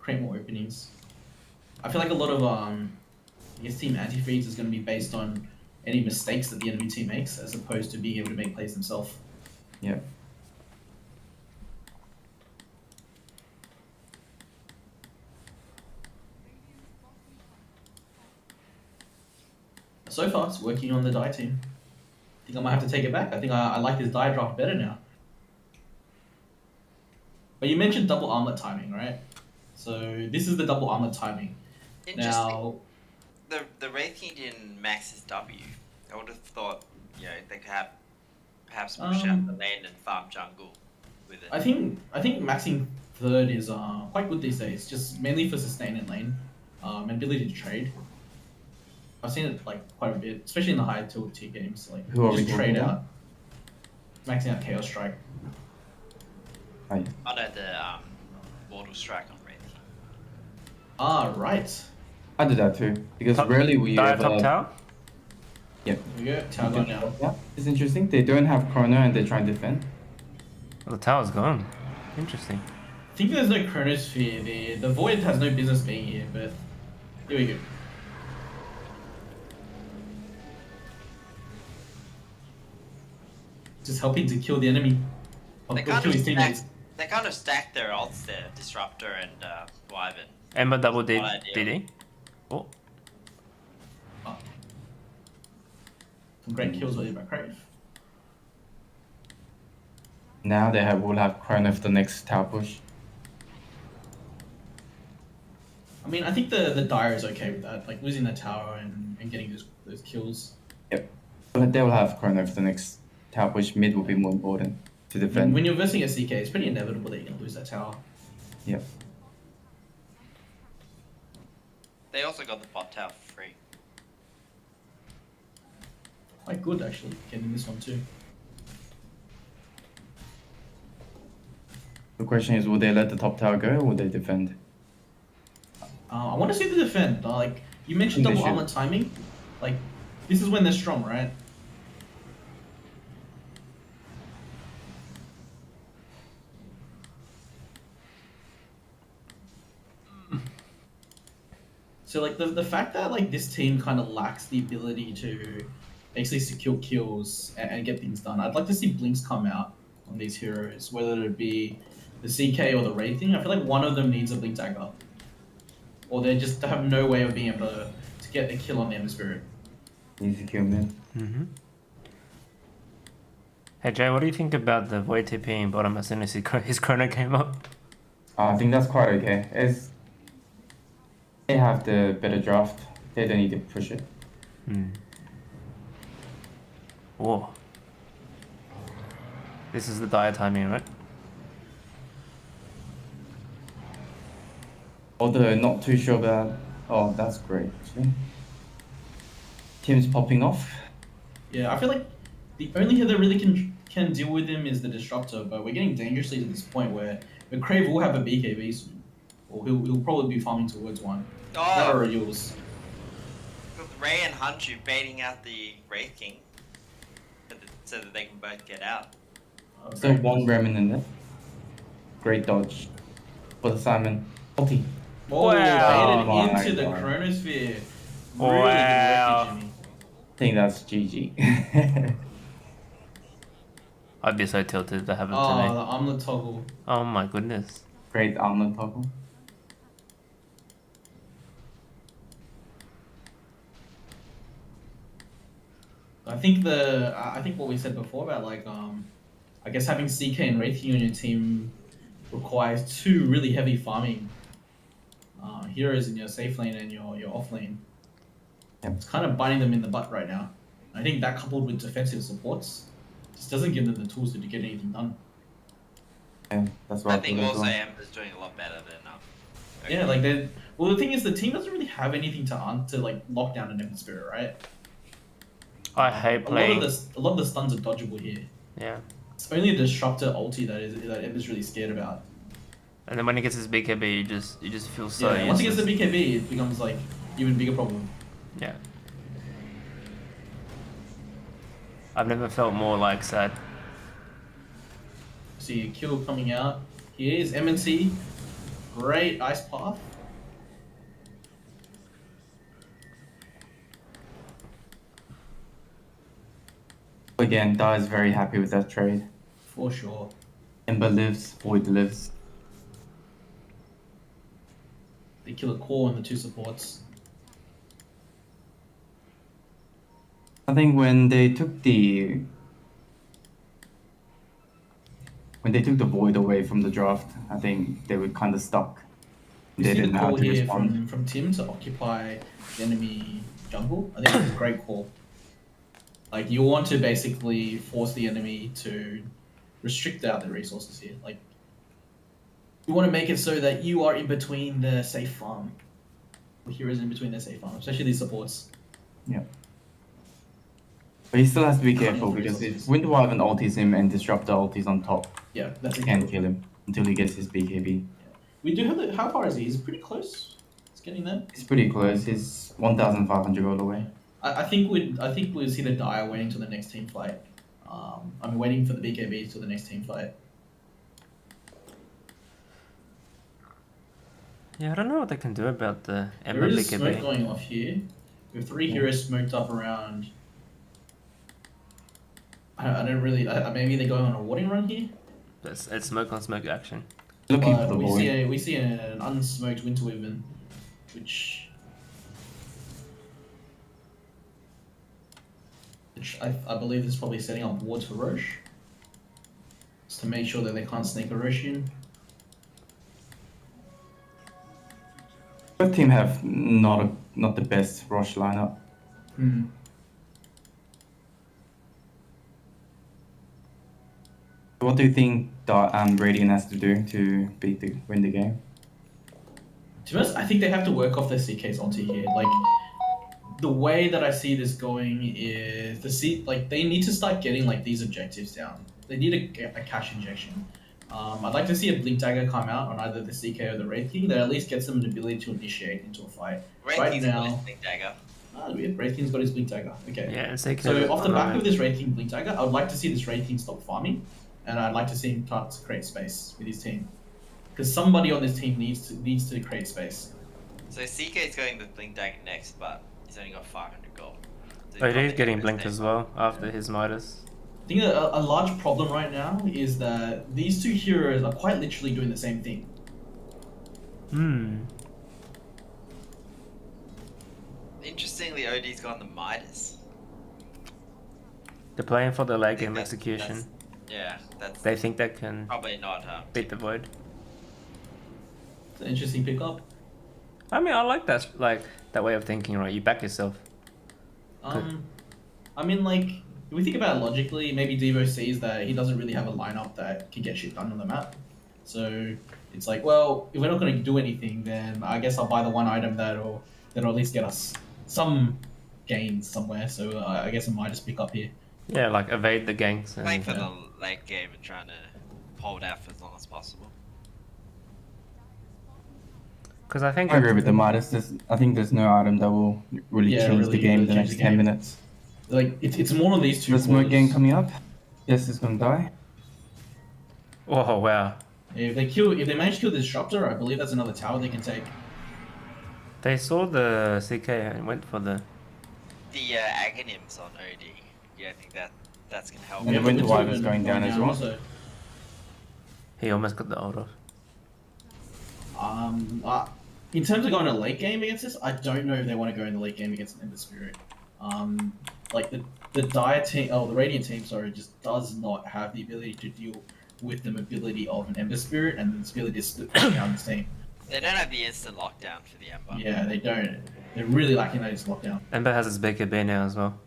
create more openings. I feel like a lot of I guess team anti-feeds is going to be based on any mistakes that the enemy team makes, as opposed to being able to make plays themselves. Yeah. So far, it's working on the die team. I think I might have to take it back. I think I like this die draft better now. But you mentioned double armlet timing, right? So this is the double armlet timing. Interesting. Now, The Wraith King didn't max his W. I would have thought, they could have perhaps push out the lane and farm jungle with it. I think maxing third is quite good these days, just mainly for sustain in lane, and ability to trade. I've seen it like quite a bit, especially in the high tilt tier games. Like Who are we just trade talking out, maxing out Chaos Strike. I know the Mortal Strike on Wraith King. Ah, right. I do that too because rarely we Die ever. top tower? There we go. Tower gone now. Yeah, it's interesting. They don't have chrono and they try and defend. Well, the tower's gone. Interesting. I think there's no Chronosphere there. The Void has no business being here, but here we go. Just helping to kill the enemy. They Or kind kill of his teammates. stacked their ults there, Disruptor and Wyvern. Ember double did Not ideal. DD. Oh, Some great kills by Crave. Now they will have chrono for the next tower push. I mean, I think the Dire is okay with that, like losing the tower and getting those kills. Yep. But they will have chrono for the next tower push. Mid will be more important to defend. When you're versing a CK, it's pretty inevitable that you're gonna lose that tower. Yep. They also got the bot tower for free. Quite good actually, getting this one too. The question is, will they let the top tower go or will they defend? I want to see the defend. Like you mentioned, I think double they armor timing. Like this is when they're strong, right? So like the fact that like this team kind of lacks the ability to actually secure kills and get things done. I'd like to see blinks come out on these heroes, whether it be the CK or the Wraithing. I feel like one of them needs a blink dagger, or they just have no way of being able to get the kill on the Ember Spirit. Easy kill mid. Hey Jay, what do you think about the Void TP in bottom as soon as his chrono came up? I think that's quite okay. They have the better draft. They don't need to push it. Whoa. This is the dire timing, right? Although not too sure about. Oh, that's great. Actually. Team's popping off. Yeah, I feel like the only hero that really can deal with him is the Disruptor, but we're getting dangerously to this point where Crave will have a BKB soon, or he'll probably be farming towards one. That Oh, are Yules. with Ray and Hunchu baiting out the Wraith King so that they can both get out. So one remnant left. Great dodge for the Simon. Ulti. Oh, Wow. baited Oh into the my God. Chronosphere. Wow. Really good work, Jimmy. I think that's GG. I'd be so tilted if that happened Oh, to the me. armlet toggle. Oh my goodness. Great armor toggle. I think what we said before about like I guess having CK and Wraithing on your team requires two really heavy farming heroes in your safe lane and your off lane. Yep. It's kind of biting them in the butt right now. I think that coupled with defensive supports just doesn't give them the tools to get anything done. Yeah, that's what I think feel as also well. Ember's doing a lot better than Yeah, like they. Well, the thing is, the team doesn't really have anything to like lock down an Ember Spirit, right? I hate playing. A lot of the stuns are dodgeable here. Yeah. It's only a Disruptor ulti that Ember's really scared about. And then when he gets his BKB, you just feel so Yeah, once he gets the useless. BKB, it becomes like even bigger problem. Yeah. I've never felt more like sad. See a kill coming out. Here is MNC. great ice path. Again, Da is very happy with that trade. For sure. Ember lives, Void lives. They kill a core and the 2 supports. I think when they took the Void away from the draft, I think they were kind of stuck. We They see the didn't know how call to here respond. from Tim to occupy the enemy jungle. I think it's a great call. Like, you want to basically force the enemy to restrict out the resources here. Like, you want to make it so that you are in between the safe farm. The heroes in between their safe farm, especially these supports. Yeah. But he still has to be Cutting careful off because if resources. Winter Wyvern ultis him and Disruptor ultis on top, Yeah, that's he a can't good kill him until he gets his BKB. We do have the. How far is he? Is he pretty close? It's getting there. He's pretty close. He's 1,500 all the way. I think we'd see the Dire waiting till the next team fight. I'm waiting for the BKB till the next team fight. Yeah, I don't know what they can do about the There Ember is smoke BKB. going off here. We have 3 heroes smoked up around. I don't really. Maybe they're going on a warding run here. It's smoke on smoke action. Looking But for the we Void. see an unsmoked Winter Wyvern, which I believe is probably setting up wards for Roche, just to make sure that they can't sneak a Roche in. Both team have not the best Rosh lineup. What do you think Radiant has to do to win the game? To be honest, I think they have to work off their CK's onto here. Like, the way that I see this going is they need to start getting like these objectives down. They need a cash injection. I'd like to see a Blink Dagger come out on either the CK or the Wraith King that at least gets them an ability to initiate into a fight. Wraith King's got his Blink Dagger. Weird. Wraith King's got his Blink Dagger. Okay. Yeah, and CK. So off the back of this Wraith King Blink Dagger, I would like to see this Wraith King stop farming, and I'd like to see him start to create space with his team, because somebody on this team needs to create space. So CK's going with Blink Dagger next, but he's only got 500 gold. So Oh, he's probably getting gonna blinked stay as farm. well after his Midas. I think a large problem right now is that these 2 heroes are quite literally doing the same thing. Interestingly, OD's gone the Midas. They're playing for the late think game execution. That's They think they can probably not beat the Void. It's an interesting pickup. I mean, I like that way of thinking, right? You back yourself. I mean, like, if we think about it logically, maybe Devo sees that he doesn't really have a lineup that can get shit done on the map. So it's like, well, if we're not going to do anything, then I guess I'll buy the one item that'll at least get us some gains somewhere. So I guess I might just pick up here. Yeah, like evade the ganks. playing And, for the late game and trying to hold out for as long as possible. because I think I agree with the Midas. I think there's no item that will really change the game in the change next the 10 game. minutes. Like, it's more on these 2 The smoke cores. game coming up. Yes, it's gonna die. Oh wow, If they manage to kill the Disruptor, I believe that's another tower they can take. they saw the CK and went for the. The Aghanims on OD. Yeah, I think that's gonna help. And the Winter Wyvern's going down as well. Also. He almost got the ult off. In terms of going to late game against this, I don't know if they want to go in the late game against an Ember Spirit. Like the Dire team, the Radiant team, sorry, just does not have the ability to deal with the mobility of an Ember Spirit and the ability to split down the team. They don't have the instant lockdown for the Ember. Yeah, they don't. They're really lacking that instant lockdown. Ember has his BKB now as well.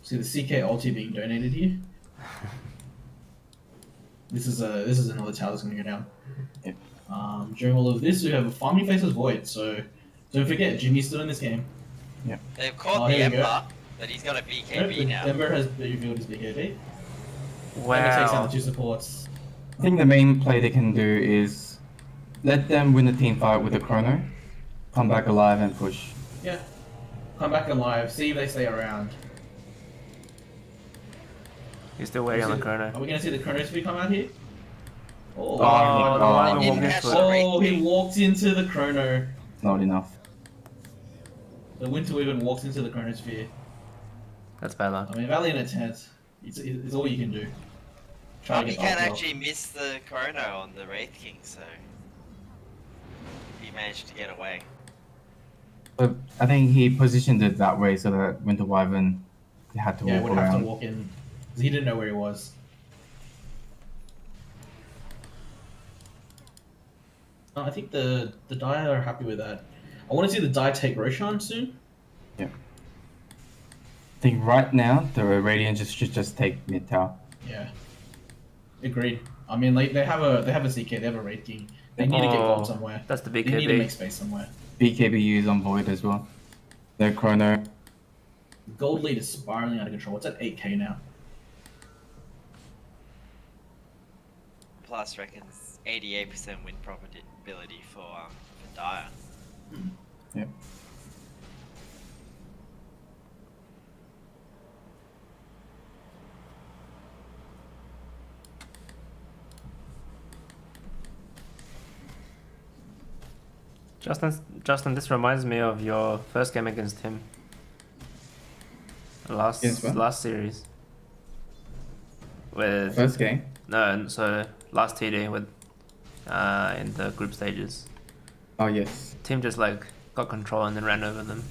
See the CK ulti being donated here. This is another tower that's going to go down. Yep. During all of this, we have a farming faces void. So don't forget, Jimmy's still in this game. They've caught Oh, the here we go. Ember, but he's got a BKB Nope, now. Ember has revealed his BKB. Wow. Ember takes out the 2 supports. I think the main play they can do is let them win the team fight with the Chrono, come back alive and push. Yeah. Come back alive. See if they stay around. He's still waiting on the Are corner. we going to see the Chronos come out here? Oh, Oh, the oh, Wyvern he walked didn't into catch it. the Wraith oh, he King. walked into the chrono. Not enough. The Winter Wyvern walked into the chronosphere. That's bad luck. I mean, Valiant attempt. It's all you can do. Try to He get the can ulti off. actually miss the chrono on the Wraith King, so he managed to get away. But I think he positioned it that way so that Winter Wyvern had to Yeah, walk would have to around. walk in because he didn't know where he was. I think the Dire are happy with that. I want to see the Dire take Roshan soon. I think right now the Radiant should just take mid tower. Yeah, agreed. I mean, like they have a CK, they have a Wraith King. They need to get gold somewhere. That's the They need to make BKB. space somewhere. BKB is on Void as well. Their chrono. Gold lead is spiraling out of control. It's at 8k now. Plus reckons 88% win probability for Dire. Yep. Justin, this reminds me of your first game against him. Against what? Last series. With First game. no, so last TD with in the group stages. Oh yes. Team just like got control and then ran over them.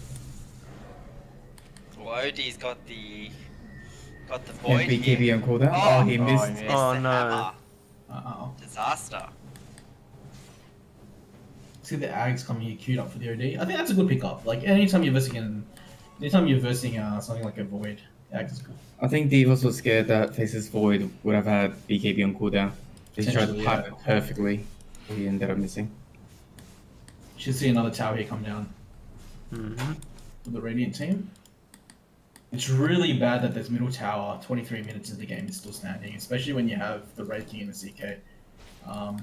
Well, OD's got the And void BKB here. on cooldown. Oh, Oh, he missed. he Missed Oh, the no. hammer. Uh-oh. Disaster. See the Ags coming here queued up for the OD. I think that's a good pickup. Like anytime you're versing something like a Void, Ags is good. I think Divas was scared that Faces Void would have had BKB on cooldown. He tried to Potentially, pipe yeah. it perfectly. He ended up missing. Should see another tower here come down Mm-hmm. for the Radiant team. It's really bad that this middle tower, 23 minutes into the game, is still standing, especially when you have the Wraith King and the CK.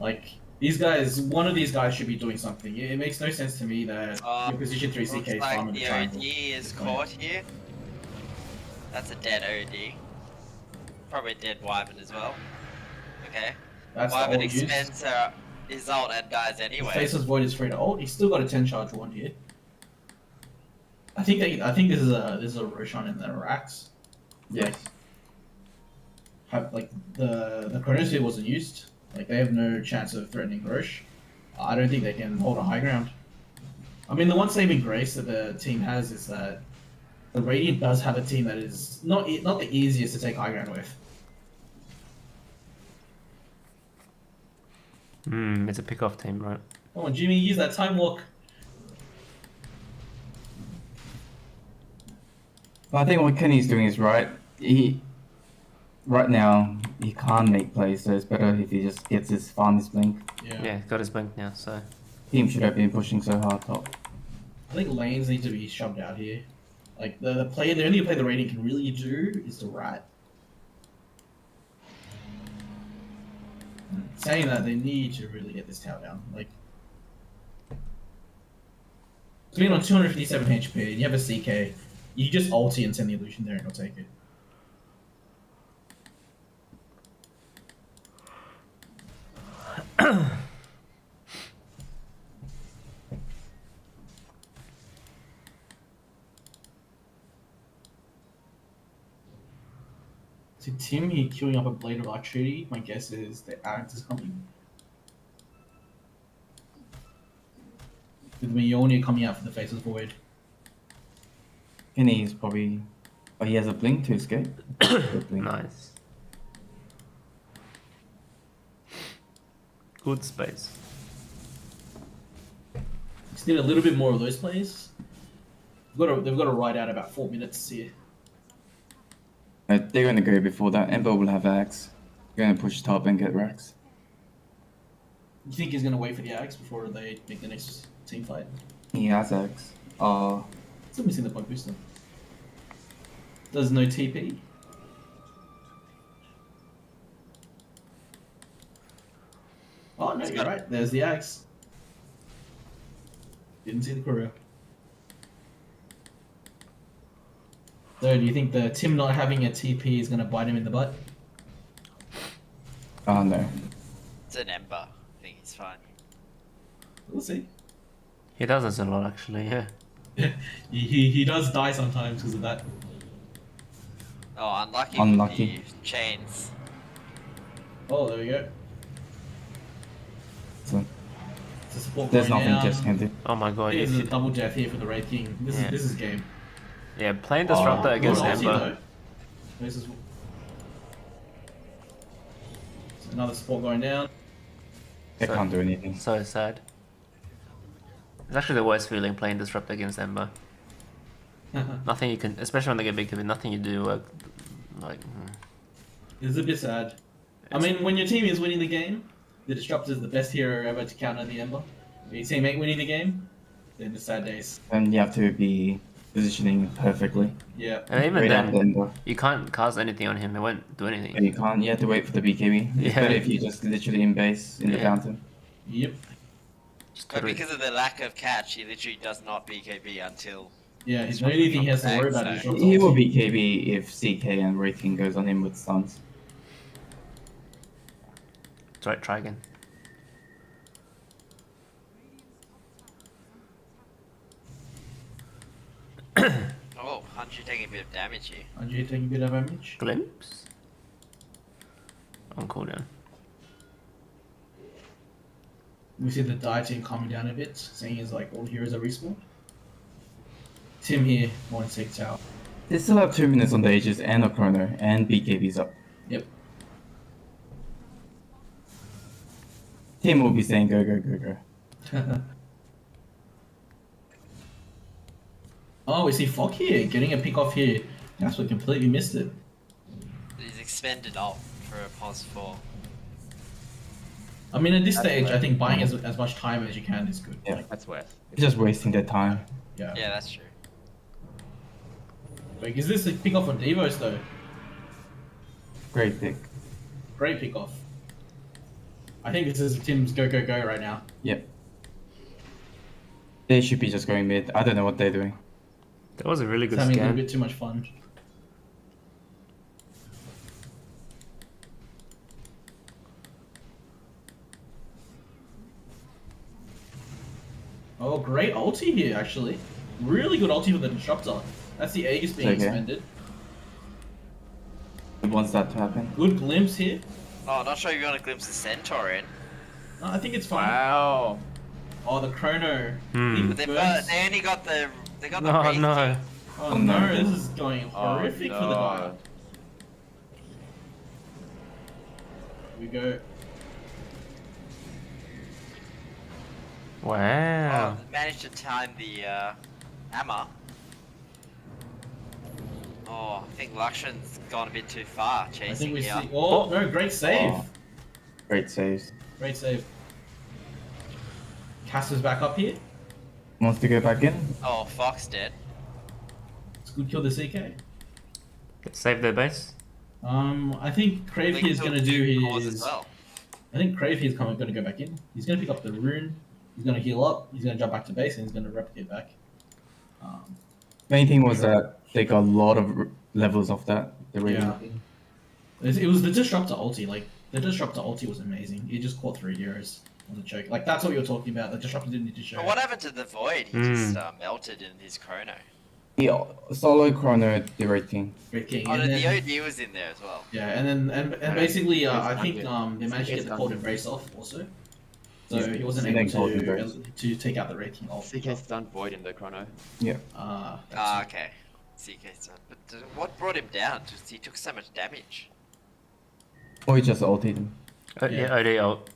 Like, these guys, one of these guys should be doing something. It makes no sense to me that your position 3 CK Looks is like farming the the triangle. OD is caught here. That's a dead OD. Probably a dead Wyvern as well. Okay. That's the Wyvern ult used. expends his ult and dies The anyway. Faceless Void is free to ult. He's still got a 10 charge one here. I think this is a Roshan in the Rax. Yes. Like the Chronosphere wasn't used. Like they have no chance of threatening Roche. I don't think they can hold a high ground. I mean, the one saving grace that the team has is that the Radiant does have a team that is not the easiest to take high ground with. It's a pick-off team, right? Come on, Jimmy, use that time walk. But I think what Kenny's doing is right. Right now he can't make plays, so it's better if he just gets his farm blink. Yeah, got his blink now, so Team should have been pushing so hard top. I think lanes need to be shoved out here. Like the only play the Radiant can really do is the rat. Saying that, they need to really get this tower down. Like, being on 257 HP and you have a CK, you just ulti and send the illusion there and he'll take it. So Tim here queuing up a Blade of Archery. My guess is the Axe is coming. With Mionia coming out for the Faceless Void. Kenny's probably, but he has a blink to escape. Good blink. nice. Good space. Just need a little bit more of those plays. They've got to ride out about 4 minutes here. They're gonna go before that. Ember will have axe. They're gonna push top and get racks. You think he's gonna wait for the Axe before they make the next team fight? He has axe. Still missing the point booster. Does no TP. Oh no, you're right. There's the Axe. Didn't see the courier. So, do you think the Tim not having a TP is gonna bite him in the butt? Oh no. It's an Ember. I think he's fine. We'll see. He does this a lot, actually. Yeah. He does die sometimes because of that. Oh, unlucky, Unlucky. with the chains. Oh, there we go. So It's a support there's going nothing down. Jess can do. Oh my god. There's If a double Jeff here for the Wraith King. Yeah. This is game. yeah, playing Disruptor Oh, against Good ulti, Ember. though. This is another support going down. They So- can't do anything. So sad. It's actually the worst feeling playing Disruptor against Ember. Nothing you can, especially when they get big to it, nothing you do work. Like, It's a bit sad. I mean, when your team is winning the game, the Disruptor is the best hero ever to counter the Ember. When your team ain't winning the game, then it's sad days. And you have to be positioning perfectly. Yeah. and even Right then, after Ember. you can't cast anything on him. It won't do anything. And you can't. You have to wait for the BKB. It's Yeah. better if you just literally in base in the Yeah. fountain. Yep. Just But totally- because of the lack of catch, he literally does not BKB until. Yeah, the only thing he has to worry about is Disruptor. He will BKB if CK and Wraith King goes on him with stuns. try again. Oh, Hanji taking a bit of damage here. Are you taking a bit of damage? Glimpse. On cooldown. We see the Die team calming down a bit, saying it's like all heroes are respawned. Tim here, 1-6 out. They still have 2 minutes on the Aegis and a Chrono, and BKB's up. Yep. Team will be saying go, go, go, go. Oh, we see Fog here, getting a pick off here. That's what completely missed it. He's expended ult for a pos 4. I mean, at this stage, I think buying as much time as you can is good. Yeah. Like, That's worth. It's just wasting their time. yeah. Yeah, that's true. Like, is this a pick off on Devos though? Great pick. Great pick off. I think this is Tim's go go go right now. Yep. They should be just going mid. I don't know what they're doing. That was a really He's good having a little scan. bit too much fun. Oh, great ulti here, actually. Really good ulti for the Disruptor. That's the Aegis being Okay. expended. He wants that to happen. Good glimpse here. Oh, not sure if you want to glimpse the Centaur in. No, I think it's fine. Wow. Oh, the Chrono. Hmm. He But burns. they only got the. They got the No, Wraith no. King. Oh Oh, no, no. this is going horrific for the guy. Here we go. Wow. Oh, managed to time the hammer. Oh, I think Lakshan's gone a bit too far I chasing think we here. see. Oh, no, great save. Oh. Great saves. Great save. Casper's back up here. Wants to go back in. Oh, Fox dead. It's good kill the CK. Save their base. I think Crave They here is killed going to do two cores his. as well. I think Crave here is going to go back in. He's going to pick up the rune. He's going to heal up. He's going to jump back to base and he's going to replicate back. Main thing was that they got a lot of levels off that. The Yeah. rating. It was the Disruptor ulti. Like, the Disruptor ulti was amazing. He just caught 3 heroes on the choke. Like, that's what you're talking about. The Disruptor didn't need to show. But what happened to the Void? He just melted in his chrono. Yeah, solo Chrono the rating. Great king. Oh, And no, then- the OD was in there as well. Yeah, and basically, I think It's they managed to get the not cold good. embrace off also, so Yeah, he wasn't and then able cold embrace. to take out the rating off. CK stunned Void in the chrono. Ah, okay. CK son. But what brought him down? Just he took so much damage. Or he just ulted him. Yeah, OD ult.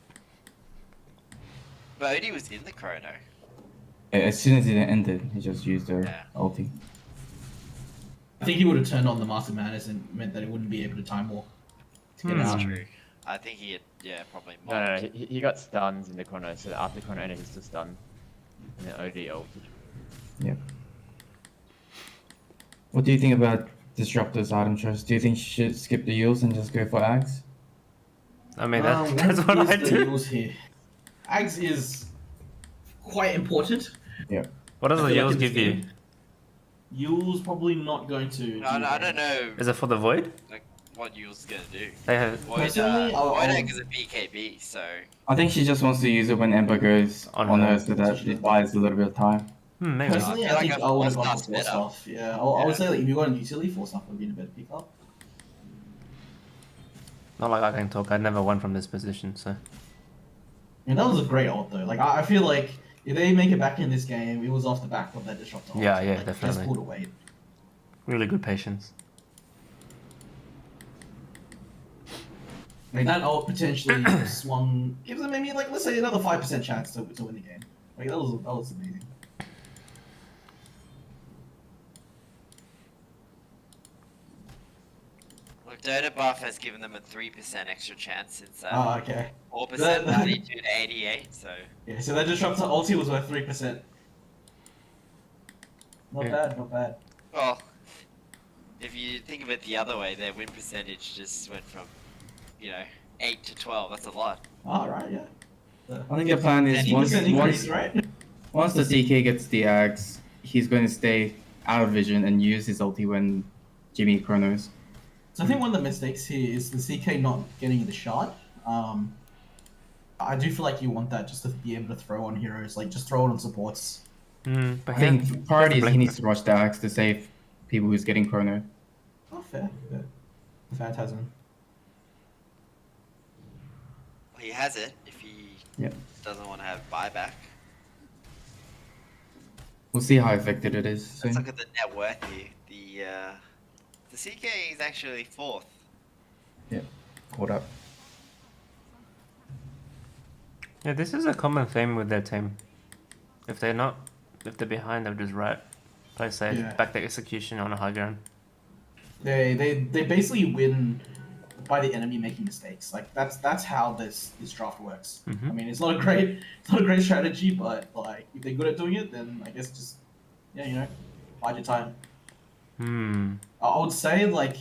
But OD was in the chrono. As soon as it ended, he just used their Yeah. ulti. I think he would have turned on the Master Madness and meant that he wouldn't be able to time walk to get Hmm. out. True. I think he had, probably No, no, mobbed. he got stuns in the chrono, so after chrono ended, he's still stunned. And then OD ulted. Yep. What do you think about Disruptor's item choice? Do you think she should skip the Yules and just go for Axe? I mean, What that's what is I the do. rules here? Ags is quite important. What does I the feel like Yules in this give you? game- Yule's probably not going to. No, I don't know. Is it for the Void? what Yule's gonna do. They have Personally, Voidegg is a BKB, so I think she just wants to use it when Ember goes On on her. her so that it buys a little bit of time. maybe. Personally, I I, feel like think a I would have four gone for star's better. stuff. Yeah, I would say like if you got a utility, four stuff would be a better pickup. Not like I can talk. I never won from this position, so. I mean, that was a great ult though. Like I feel like if they make it back in this game, it was off the back of that disrupt ult. Yeah, yeah, like, definitely. Just pulled away. Really good patience. Like that ult potentially swung, gives them maybe like let's say another 5% chance to win the game. Like that was amazing. look, Dota buff has given them a 3% extra chance since Oh, okay. 4%, 92 to 88. So Yeah, so that disrupt ulti was worth 3%. Not Yeah. bad, not bad. well, if you think of it the other way, their win percentage just went from 8 to 12. That's a lot. Alright, yeah. I think the plan is 10% increase, right? once the CK gets the axe, he's going to stay out of vision and use his ulti when Jimmy chronos. So I think one of the mistakes here is the CK not getting the shot. I do feel like you want that just to be able to throw on heroes, like just throw it on supports. But I think priority is he blink. needs to rush the axe to save people who's getting chrono. Oh, fair. The Phantasm. Well, he has it if he Yeah. doesn't want to have buyback. We'll see how effective it is soon. Let's look at the net worth here. The CK is actually 4th. Caught up. Yeah, this is a common theme with their team. If they're behind, they'll just play safe, Yeah. back their execution on a high ground. They basically win by the enemy making mistakes. Like that's how this draft works. Mhm. I mean, it's not a great strategy, but like if they're good at doing it, then I guess just bide your time. I would say like,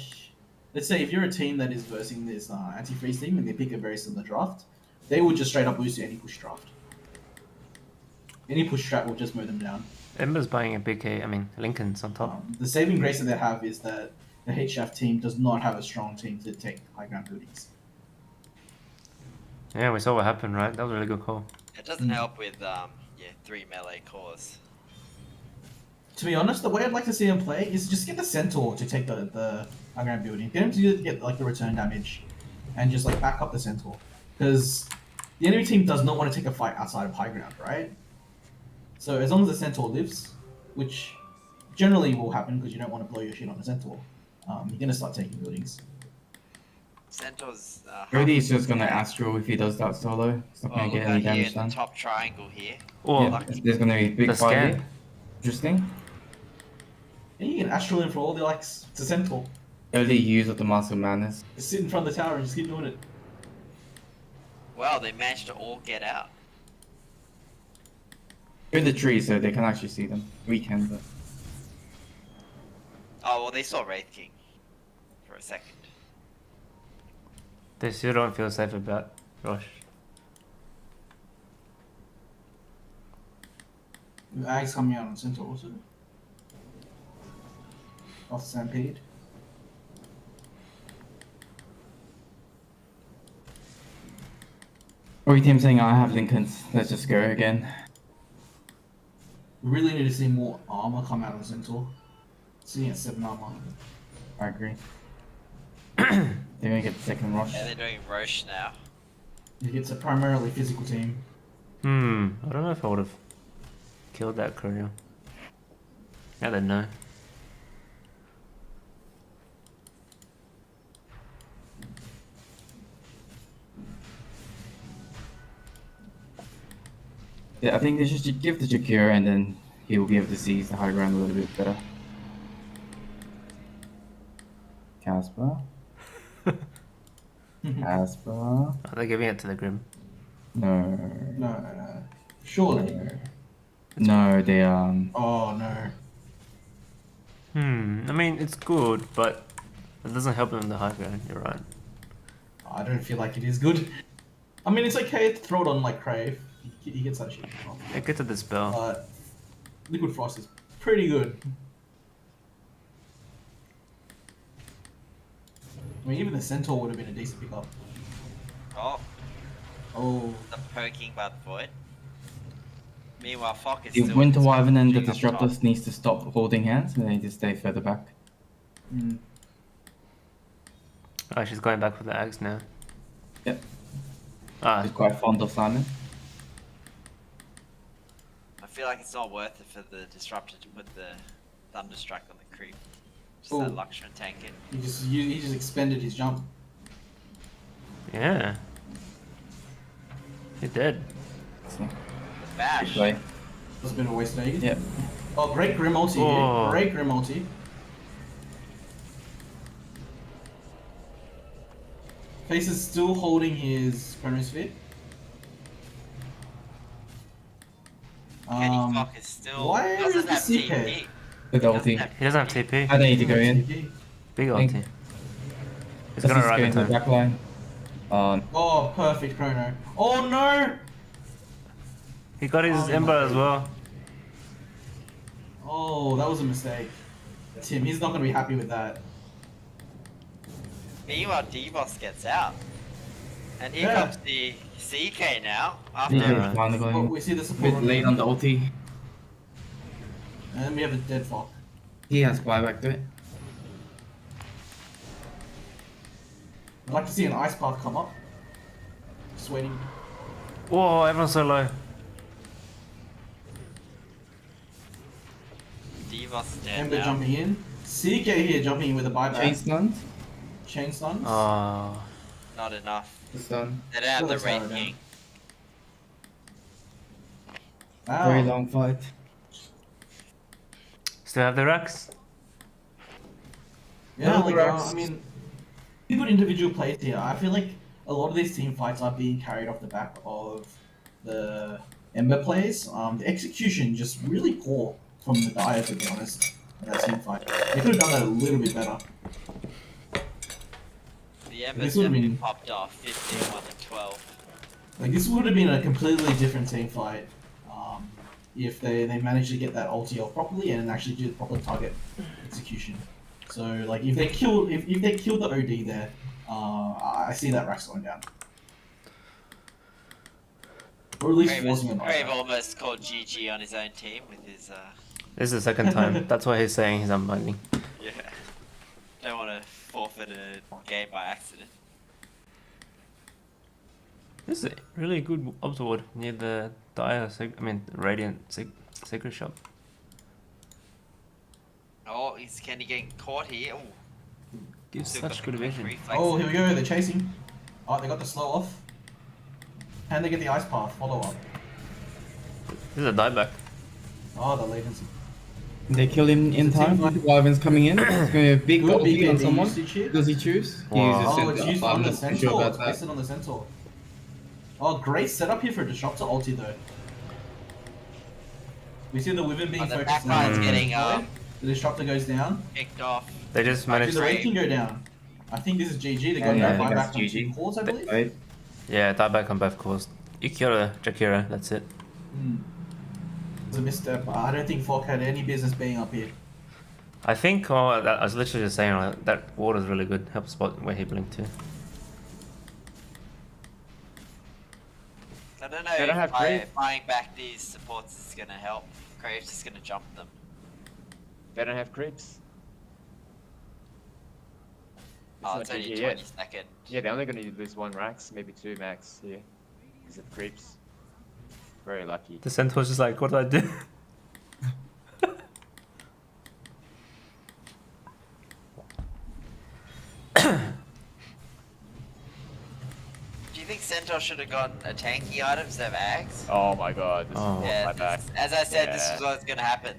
let's say if you're a team that is versing this anti-freeze team and they pick a very similar draft, they would just straight up lose to any push draft. Any push strat will just mow them down. Ember's buying a BK. I mean, Lincoln's on top. The saving grace that they have is that the HJAF team does not have a strong team to take high ground buildings. Yeah, we saw what happened, right? That was a really good call. It doesn't help with 3 melee cores. To be honest, the way I'd like to see him play is just get the Centaur to take the high ground building. Get him to get like the return damage, and just like back up the Centaur, because the enemy team does not want to take a fight outside of high ground, right? So as long as the Centaur lives, which generally will happen because you don't want to blow your shit on the Centaur, you're gonna start taking buildings. Centaur's. Cody's just gonna Astral if he does that solo. It's not Oh, gonna look get at any here damage in the done. top triangle here. Or Yeah, there's gonna be a big the fight scan. here. Interesting. And you can Astral in for all the likes. It's a Centaur. Early use of the Master of Madness. Just sit in front of the tower and just keep doing it. Wow, they managed to all get out. They're in the tree, so they can actually see them. We can, but Oh, well, they saw Wraith King for a second. they still don't feel safe about Rosh. The Ag's coming out on Centaur also. Off the Stampede. every team saying I have Lincolns. Let's just go again. We really need to see more armor come out of the Centaur. Sitting at 7 armor. I agree. They're gonna get the second rush. Yeah, they're doing Roche now. It's a primarily physical team. I don't know if I would have killed that courier. I don't know. Yeah, I think they should give the Jakir and then he will be able to seize the high ground a little bit better. Casper. Casper. Are they giving it to the Grim? No. No. Surely. No, they Oh no. I mean, it's good, but it doesn't help them in the high ground. You're right. I don't feel like it is good. I mean, it's okay to throw it on like Crave. He gets that shit off. Yeah, get to the spell. But Liquid Frost is pretty good. I mean, even the Centaur would have been a decent pickup. Oh, Oh, the poking by the void. Meanwhile, Fock is The still Winter just Wyvern and the pushing up top. Disruptors needs to stop holding hands and they need to stay further back. mm. Oh, she's going back with the axe now. Yep. Ah, She's quite fond of Simon. I feel like it's not worth it for the disruptor to put the Thunderstruck on the creep. Just Ooh. that Luxra and tank it. He just expended his jump. yeah. He did. So, Bash. good play. Was a bit of a waste of egg. Yep. Oh, great Grim ulti Oh. here. Great Grim ulti. Face is still holding his Chronosphere. Kenny Fock is still where doesn't is the have CK? TP. With Doesn't ulti. have- He doesn't have TP. I need to go in. Big Think- ulti. He's Let's gonna just ride go the into the time. back line. Oh, perfect Chrono. Oh no! He got his Oh, Ember my as well. Oh, that was a mistake. Tim, he's not gonna be happy with that. Meanwhile, D-Boss gets out. And here Yeah. comes the CK now. After Yeah. Finally Oh, going we see the a support bit late on the ulti. and we have a dead Fock. He has buyback to it. I'd like to see an ice path come up. Just waiting. Whoa, everyone's so low. D-Boss is dead Ember now. jumping in. CK here jumping in with a buyback. Chain stuns. Chain stuns. Oh. Not enough. The stun. They don't have Still the a tower Wraith down. King. Wow. Very long fight. Still have the racks. Yeah, No, like, Rex. I mean, you good individual plays here. I feel like a lot of these team fights are being carried off the back of the Ember plays. The execution just really poor from the Dire, to be honest, in that team fight. They could have done that a little bit better. The Ember's This would've definitely been- popped off 15, 1 and 12. Like, this would have been a completely different team fight if they managed to get that ulti off properly and actually do the proper target execution. So, like, if they killed the OD there, I see that Rax going down. Or at least forcing him. Crave almost called GG on his own team with his, This is the second time. That's why he's saying he's unbinding. yeah. Don't want to forfeit a game by accident. This is a really good observer near the Radiant Secret Shop. Oh, is Kenny getting caught here? Ooh, Gives still such got good the quick vision. reflexes. Oh, here we go. They're chasing. Oh, they got the slow off. And they get the ice path. Follow up. This is a dieback. Oh, the latency. They kill him in It's a team time. fight. Wyvern's coming in. It's going to be a big Good ulti on BKB someone. usage here. Does he choose? He Wow. uses Oh, it's Centaur. used I'm on the not too sure Centaur. about It's that. wasted on the Centaur. Oh, great setup here for a Disruptor ulti though. We see the Wyvern being Oh, the focused backline's now. getting The Disruptor goes down. picked off. They just Actually, managed the to... Wraith can go down. I think this is GG. They got Yeah, no I think buyback that's on GG. two calls, I believe. Right? Yeah, dieback on both cores. Ikira, Jakira, that's it. It was a misstep. I don't think Fock had any business being up here. I think, I was literally just saying, that ward is really good. Help spot where he blinked to. I don't know They don't if have Crave. buying back these supports is going to help. Crave's just going to jump them. They don't have creeps. Oh, not it's only GG 20 yet. seconds. Yeah, they're only gonna lose one Rax, maybe two max here. Because of creeps. Very lucky. The Centaur's just like, what do I do? Do you think Centaur should have gotten a tanky item instead of Ags? Oh my god, this Oh. is Yeah, my back. as I said, this Yeah. is what's going to happen.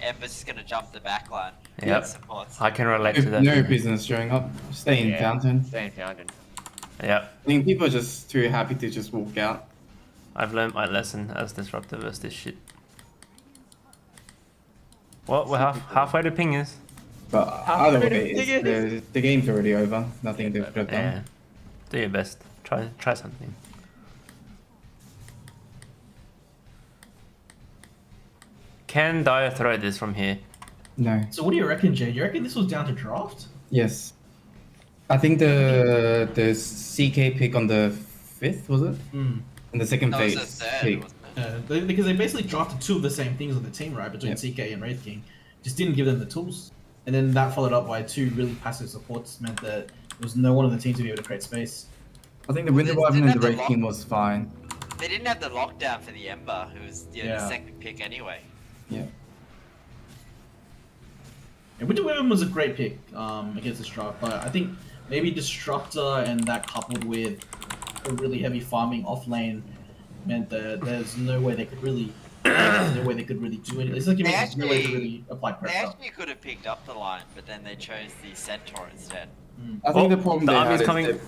Ember's just going to jump the backline. Yep. Supports. I can relate to that. No business showing up. Stay in Yeah, fountain. Stay in fountain. Yeah, I think people are just too happy to just walk out. I've learned my lesson as disruptor versus this shit. Well, we're halfway to pingers. But How either many way, tickets? the game's already over. Nothing to have done. Yeah. Do your best. Try something. Can Dire throw this from here? No. So what do you reckon, Jay? Do you reckon this was down to draft? Yes. I think the CK pick on the 5th, was it? Mm. And the second That was phase the third, pick. wasn't it? Because they basically drafted two of the same things on the team, right? Between Yep. CK and Wraith King. Just didn't give them the tools. And then that followed up by two really passive supports meant that there was no one on the team to be able to create space. I think the Well, Winter they Wyvern didn't and the have the Wraith King lock- was fine. They didn't have the lockdown for the Ember, who was the Yeah. second pick anyway. Yeah. And Winter Women was a great pick against this draft, but I think maybe Disruptor and that coupled with a really heavy farming off lane meant that there's no way they could really do anything. It's like They no way to actually- really apply They pressure. actually could have picked up the line, but then they chose the Centaur instead. I think Oh, the problem the they army's had is coming. they're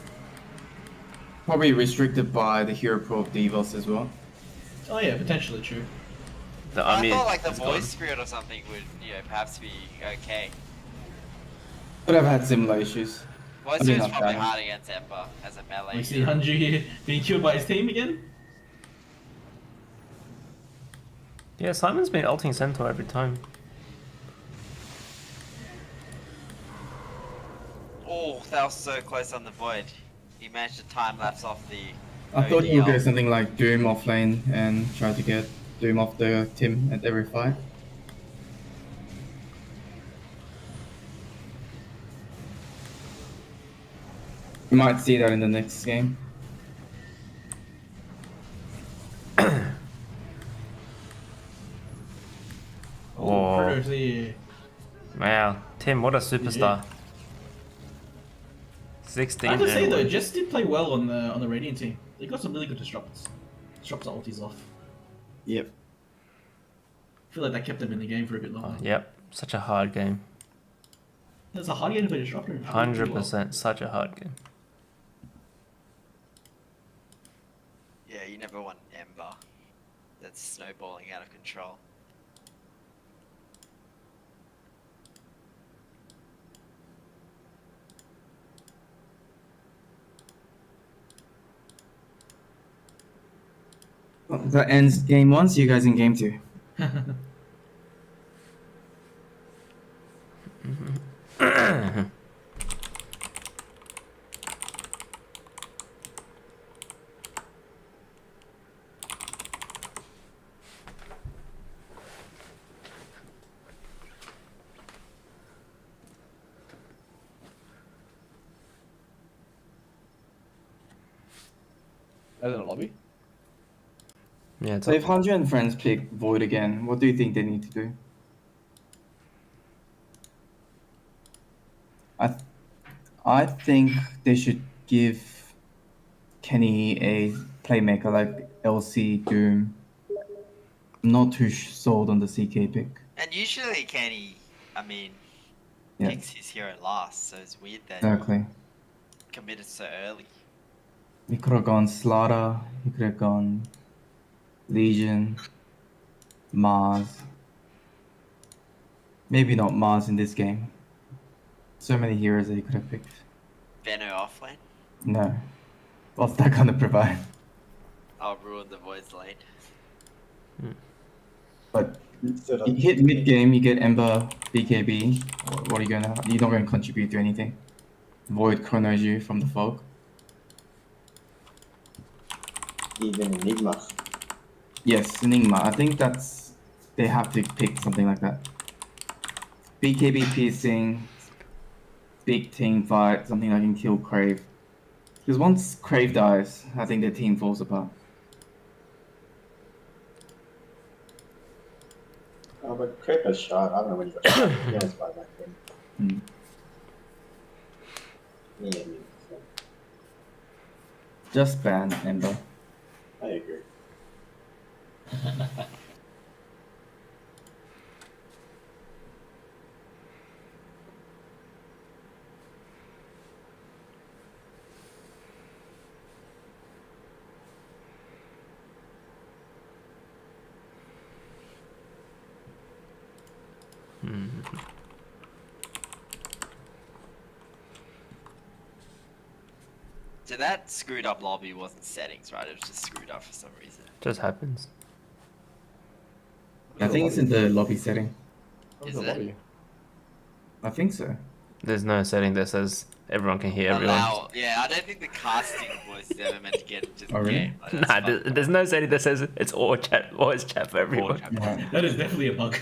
probably restricted by the hero pool of Devos as well. Oh yeah, potentially true. The I army thought like the is voice gone. spirit or something would, perhaps be okay. But I've had similar issues. Voice I mean, spirit's not probably bad. hard against Ember as a melee. We see hero. Hanju here being killed by his team again. Yeah, Simon's been ulting Centaur every time. Oh, that was so close on the void. He managed to time lapse off the. I thought you would ODL. go something like Doom off lane and try to get Doom off the Tim at every fight. You might see that in the next game. Oh. Predators here. Wow, Tim, what a superstar. 16. I have to say and though, one. Jess did play well on the Radiant team. They got some really good disruptors. Disruptor ulties off. Yep. I feel like that kept them in the game for a bit Oh, longer. yep, such a hard game. It's a hard game to play disruptor. 100%, such a hard game. Yeah, you never want Ember. That's snowballing out of control. Well, that ends game 1, see you guys in game 2. As in a lobby? Yeah, it's So if Hanju and friends pick Void again, what do you think they need to do? I think they should give Kenny a playmaker like LC Doom. I'm not too sold on the CK pick. And usually Kenny, Yeah. picks his hero last, so it's weird that Exactly. he committed so early. He could have gone Slaughter, he could have gone Legion, Mars. Maybe not Mars in this game. So many heroes that he could have picked. Venno offlane. No. What's that gonna provide? I'll ruin the void's lane. But you hit mid game, you get Ember, BKB. What are you gonna? You're not gonna contribute to anything. Void chronos you from the fog. Even Enigma. Yes, Enigma. I think that's they have to pick something like that. BKB piercing, big team fight, something that can kill Crave. Because once Crave dies, I think their team falls apart. Oh, but Crip has shot. I don't know when he got shot. He almost by that thing. Hmm. Yeah, I mean, so, Just ban Ember. I agree. So that screwed up lobby wasn't settings, right? It was just screwed up for some reason. just happens. I think it's in the lobby setting. What was Is the it? lobby? I think so. There's no setting that says everyone can hear everyone. Yeah, I don't think the casting voice is ever meant to get into the Oh, really? game. Like, that's Nah, there's no setting that says it's all chat for everyone. Yeah. That is definitely a bug.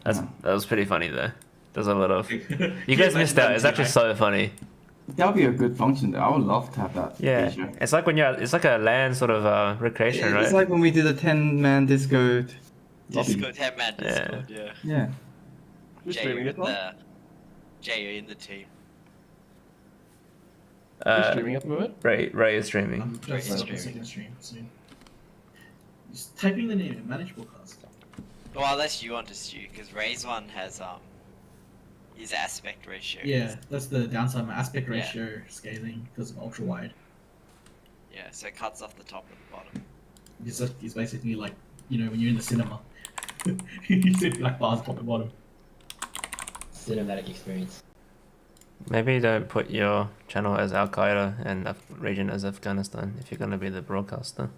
That was pretty funny though. There's a lot of. You guys missed out. It's actually so funny. That would be a good function. I would love to have that Yeah, feature. it's like it's like a LAN sort of recreation, right? It's like when we did a 10-man Discord. Discord, 10-man Discord, yeah. Yeah. Who's Jay, streaming you're it, in though? Jay, you're in the team. Who's streaming at the moment? Ray is streaming. I'm Right, just set up a streaming. second stream soon. Just typing the name in manage broadcast. Well, unless you want to stew, because Ray's one has his aspect ratio. Yeah, that's the downside. My aspect Yeah. ratio scaling because of ultra wide. Yeah, so it cuts off the top and the bottom. It's basically like, you know, when you're in the cinema. You see black bars top and bottom. Cinematic experience. Maybe don't put your channel as Al Qaeda and region as Afghanistan if you're gonna be the broadcaster.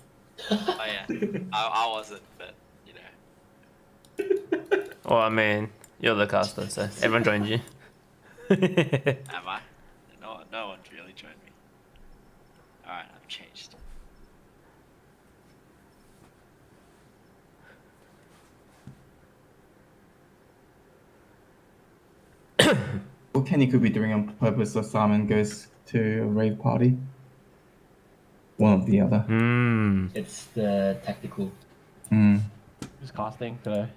Oh yeah, I wasn't, but you know. Well, I mean, you're the caster, so everyone joined you. Am I? No one's really joined me. Alright, I've changed. What Kenny could be doing on purpose so Simon goes to a rave party. One or the other. Hmm. It's the tactical. Hmm. Who's casting today?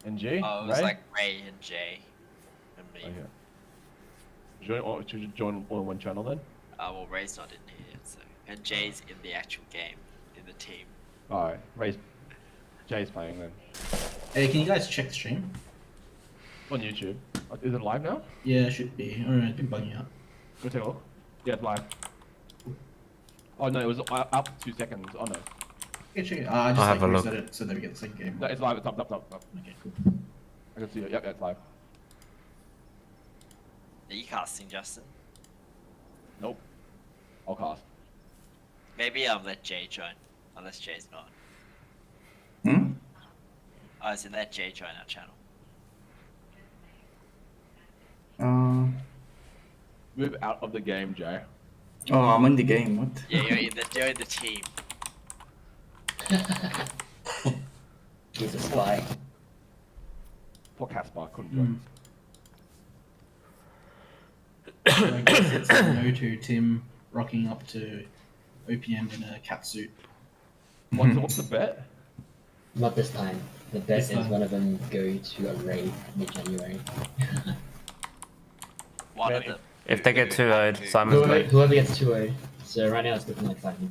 NG? Oh, it was Ray? like Ray and Jay and me. Okay. Join all in one channel then? Well, Ray's not in here, so and Jay's in the actual game, in the team. Alright, Jay's playing then. Hey, can you guys check the stream? On YouTube. Is it live now? Yeah, it should be. Alright, it's been bugging out. Go take a look. Yeah, it's live. Oh no, it was up 2 seconds. Oh no. Okay, check it. I just I'll like have a look. reset it so that we get the second game. No, it's live. It's up. Okay, cool. I can see it. Yep, it's live. Are you casting, Justin? Nope. I'll cast. Maybe let Jay join, unless Jay's not. Hmm? Oh, so let Jay join our channel. Move out of the game, Jay. Oh, I'm in the game. What? Yeah, you're in the team. He's a spy. Poor Caspar couldn't Hmm. join. So I guess it's a no to Tim rocking up to OPM in a cat suit. What's the bet? Not this time. The bet This is time. one of them go to a raid mid-January. One of Maybe. them. If they get 2-0'd, Simon's late. Whoever gets 2-0. So right now it's looking like 5. Oh,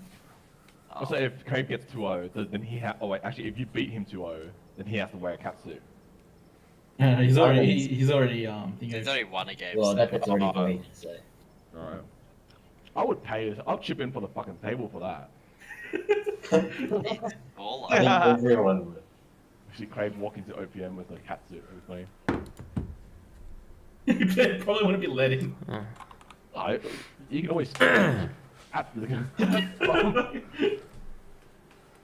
Also, if Crave gets 2-0, then he oh wait, actually, if you beat him 2-0, then he has to wear a catsuit. He's already He's already won a game. Well, so- that's already void, so. Alright. I would pay this. I'll chip in for the fucking table for that. All I think everyone would. Actually, Crave walk into OPM with a catsuit. It was funny. You probably wouldn't be let in. You can always.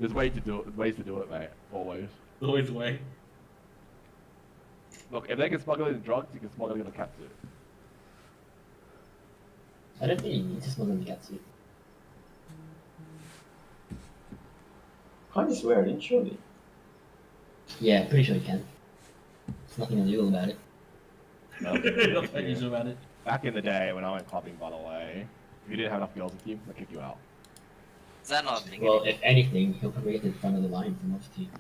There's ways to do it, mate. Always. Always the way. Look, if they can smuggle in drugs, you can smuggle in a catsuit. I don't think you need to smuggle the catsuit. Can't just wear it in, surely. Yeah, pretty sure you can. There's nothing illegal about it. Not that usual about it. Back in the day when I went clubbing, by the way, if you didn't have enough girls with you, they'd kick you out. Is that not a thing? Well, anymore? if anything, he'll probably get to the front of the line from off team.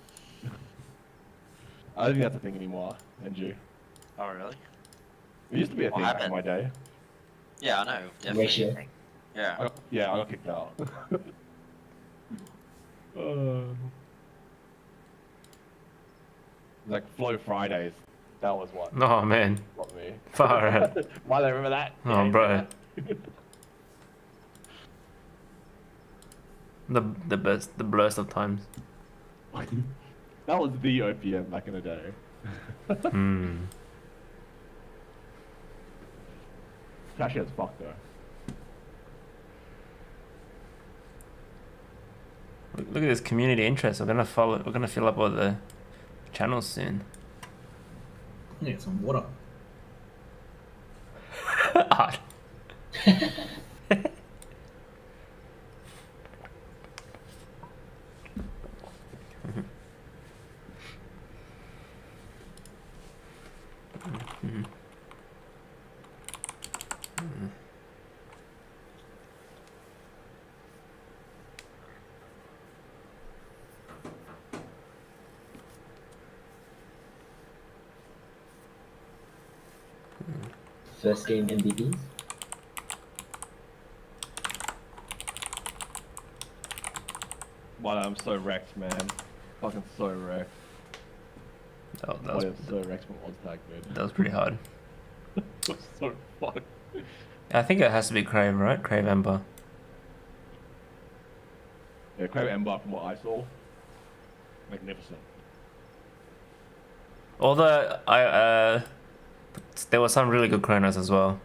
I don't think that's a thing anymore, NG. Oh really? It used to be a What thing back in happened? my day. Yeah, I know. Definitely. Ratio. Yeah. I got kicked out. Like Flow Fridays. That was what Oh man, got me. far out. Why do I remember that? Oh, Yeah, bro. The best, the blurst of times. That was the OPM back in the day. Hmm. Trashy as fuck though. Look at this community interest. We're gonna fill up all the channels soon. Get some water. Art. First game MVPs. Wow, I'm so wrecked, man. Fucking so wrecked. That I was, am so wrecked from odds tag, dude. that was pretty hard. It's so fucked. I think it has to be Crave, right? Crave Ember. Yeah, Crave Ember from what I saw. Magnificent. Although there were some really good Chronos as well.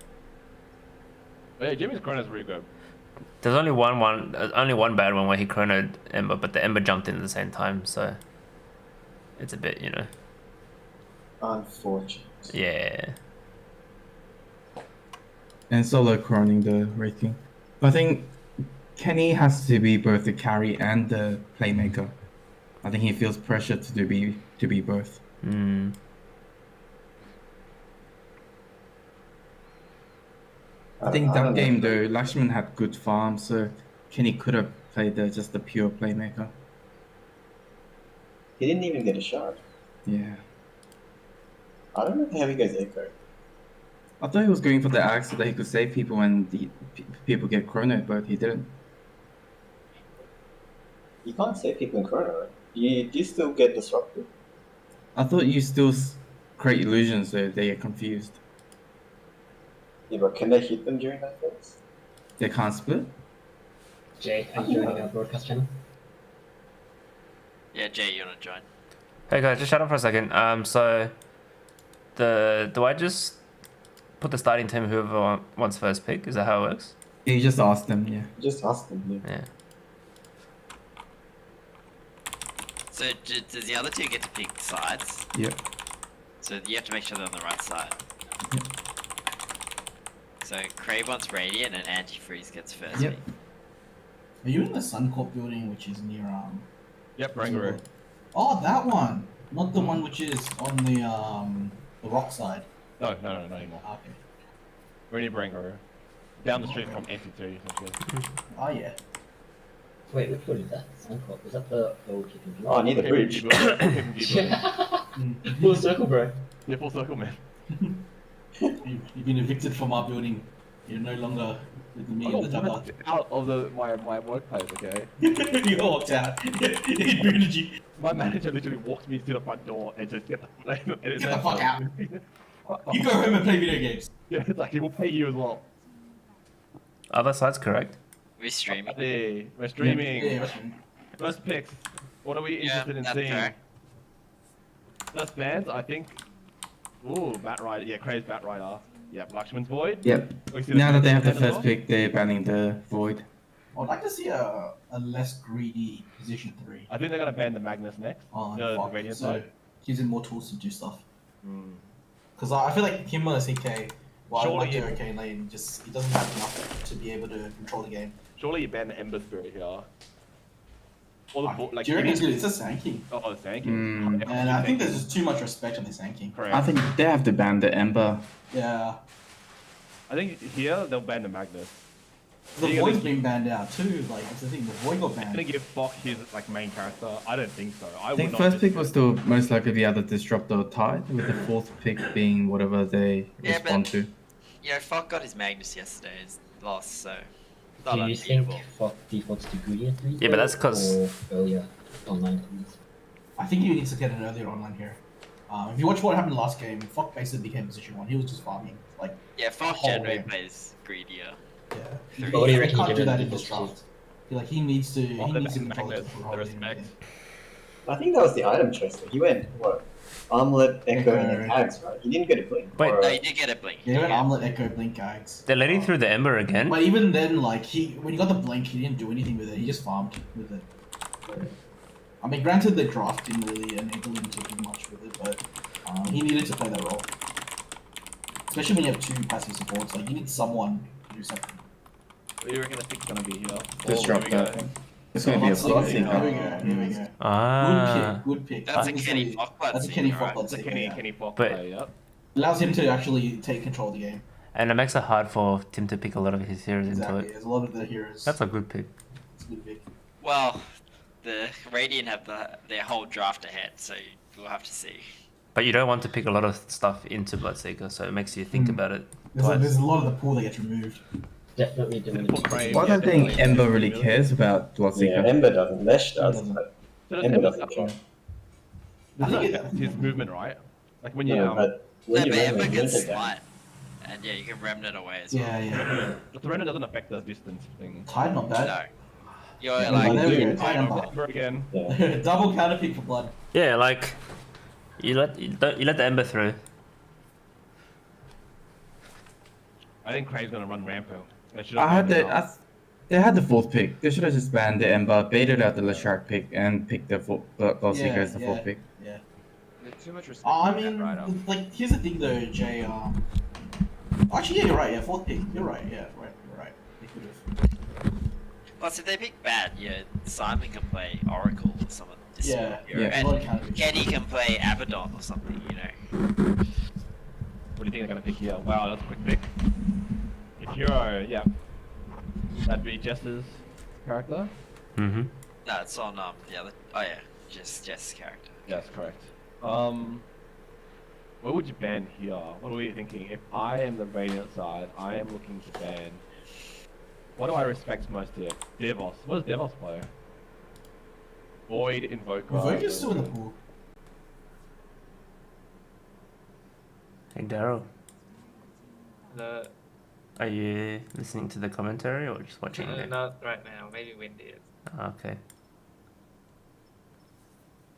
But yeah, Jimmy's Chrono's really good. There's only one bad one where he chronoed Ember, but the Ember jumped in at the same time, so it's a bit, you know. Unfortunate. Yeah. And solo chroning the Wraith King. I think Kenny has to be both the carry and the playmaker. I think he feels pressure to be both. Mm. I think don't that know. game though, Lakshman had good farm, so Kenny could have played just the pure playmaker. He didn't even get a shot. Yeah. I don't know how he goes echo. I thought he was going for the axe so that he could save people when people get chrono, but he didn't. You can't save people in Chrono. You still get disrupted. I thought you still create illusions so they get confused. Yeah, but can they hit them during that phase? They can't split? Jay, are you joining our broadcast channel? Yeah, Jay, you wanna join? Hey guys, just shut up for a second. So do I just put the starting team whoever wants first pick? Is that how it works? You just ask them, yeah. Just ask them. Yeah. Yeah. So does the other two get to pick sides? Yep. So you have to make sure they're on the right side. Yep. So Crave wants Radiant and Antifreeze gets first Yep. pick. Are you in the Suncorp building, which is near Yep, Rangaroo. Oh, that one, not the one which is on the rock side. No, not anymore. Okay. We're near Rangaroo. Down the street from Anti-2, essentially. Oh yeah. Wait, which one is that? Suncorp? Was that the old keeping? Oh, near the bridge. Full circle, bro. Yeah, full circle, man. You've been evicted from our building. You're no longer with me I in the got tower. walked out of my workplace, okay? You walked out. He booted you. My manager literally walked me to the front door and just get the fuck out. You go home and play video games. Yeah, it's like he will pay you as well. Other side's correct. We're streaming. Hey, we're streaming. Yeah, First picks. What are we interested in that's seeing? fair. First fans, I think. Ooh, Bat Rider. Yeah, Craze Bat Rider. Yep, Lakshman's Void. Yep. We see Now that they have the as well. first pick, they're banning the Void. I'd like to see a less greedy position 3 I think they're gonna ban the Magnus next. on The Fox, Radiant so side. gives him more tools to do stuff. Mm. Because I feel like him on a CK, while Surely I like he- the OK lane, he doesn't have enough to be able to control the game. Surely you ban the Ember Spirit here. Or the like. Do you reckon it's a Sanking? Oh, the Sanky. Mm. And I think there's just too much respect on the Sanking. Correct. I think they have to ban the Ember. Yeah. I think here they'll ban the Magnus. The You're Void's gonna- been banned out too, like, that's the thing, the Void got I'm gonna banned. give Fox his like main character. I don't think so. I think first pick was still most likely the other Disruptor Tide, with the fourth pick being whatever they Yeah, Oh, but- respond to. You know, Fox got his Magnus yesterday. It's lost, so Do not you think unbeatable. Fox defaults to greedier 3s? Yeah, but that's 'cause- Or earlier online 3s? I think he needs to get an earlier online here. If you watch what happened last game, Fox basically became position 1. He was just farming. Like, Yeah, Fox whole generally game. plays greedier. yeah. But what do you He reckon can't he do that in did this with draft. He needs to Oh, he the needs to Magnus, control it the for the whole respect. game. I think that was the item choice. He went, what? Armlet, Echo, and then Echo. tags, right? He didn't get a blink. Wait, Or, No, you did get a blink. Yeah, he went Armlet, Echo, Blink, Gags. They're letting through the Ember again. But even then, like, when he got the blink, he didn't do anything with it. He just farmed with it. I mean, granted, the draft didn't really enable him to do much with it, but he needed to play that role. Especially when you have 2 passive supports, like, you need someone to do something. What do you reckon the pick's gonna be here? Disrupt here we that. go. It's gonna be a Bloodseeker. Bloodseeker. Here we go. Here we go. Ah. Good pick. That's I a think it's Kenny gonna be- Fock That's a Bloodseeker, Kenny right? Fock It's a Bloodseeker. Kenny Fock But- play, yep. Allows him to actually take control of the game. And it makes it hard for Tim to pick a lot of his heroes Exactly. into it. There's a lot of the heroes. That's a good pick. It's a good pick. Well, the Radiant have their whole draft ahead, so we'll have to see. But you don't want to pick a lot of stuff into Bloodseeker, so it makes you think about it twice. There's a lot of the pool that gets removed. Definitely doing Put it. Crave, Well, I yeah, don't think definitely. Ember really cares about Yeah, Bloodseeker. Ember doesn't. Mesh does. Doesn't. But So does Ember Ember doesn't doesn't care. Doesn't it affect his movement, right? Like when you No, but when No, you but run Ember with can Winter slide. And yeah, you can remnant away as well. Yeah, yeah. the Surrender doesn't affect the distance thing. Tide not bad. No. You're Yeah, like, there we go. you- Tide Ember. Ember again. Yeah. Double counter pick for blood. Yeah, like you let the Ember through. I think Crave's gonna run Rampo. They should I had banned him the. out. They had the fourth pick. They should have just banned the Ember, baited out the Leshrac pick, and picked the Bloodseeker as the fourth pick. Yeah. There's too much respect. I for that mean, rider. like, here's the thing though, Jay. Actually, yeah, you're right. Yeah, fourth pick. You're right. Yeah, right. You're right. They could have. plus if they pick bad, yeah, Simon can play Oracle or something. Yeah. Yeah. A lot of And counter picks. Eddie can play Abaddon or something, you know. What do you think they're gonna pick here? Wow, that's a quick pick. Hero, yeah. That'd be Jess's character. Mm-hmm. No, it's on the other. Oh yeah, just Jess's character. Yes, correct. What would you ban here? What are we thinking? If I am the Radiant side, I am looking to ban. What do I respect most here? Devos. What does Devos play? Void, Invoker. Invoker's still in the pool. Hey Daryl, No, are you listening to the commentary or just watching it? not right now. Maybe Wendy is. Okay.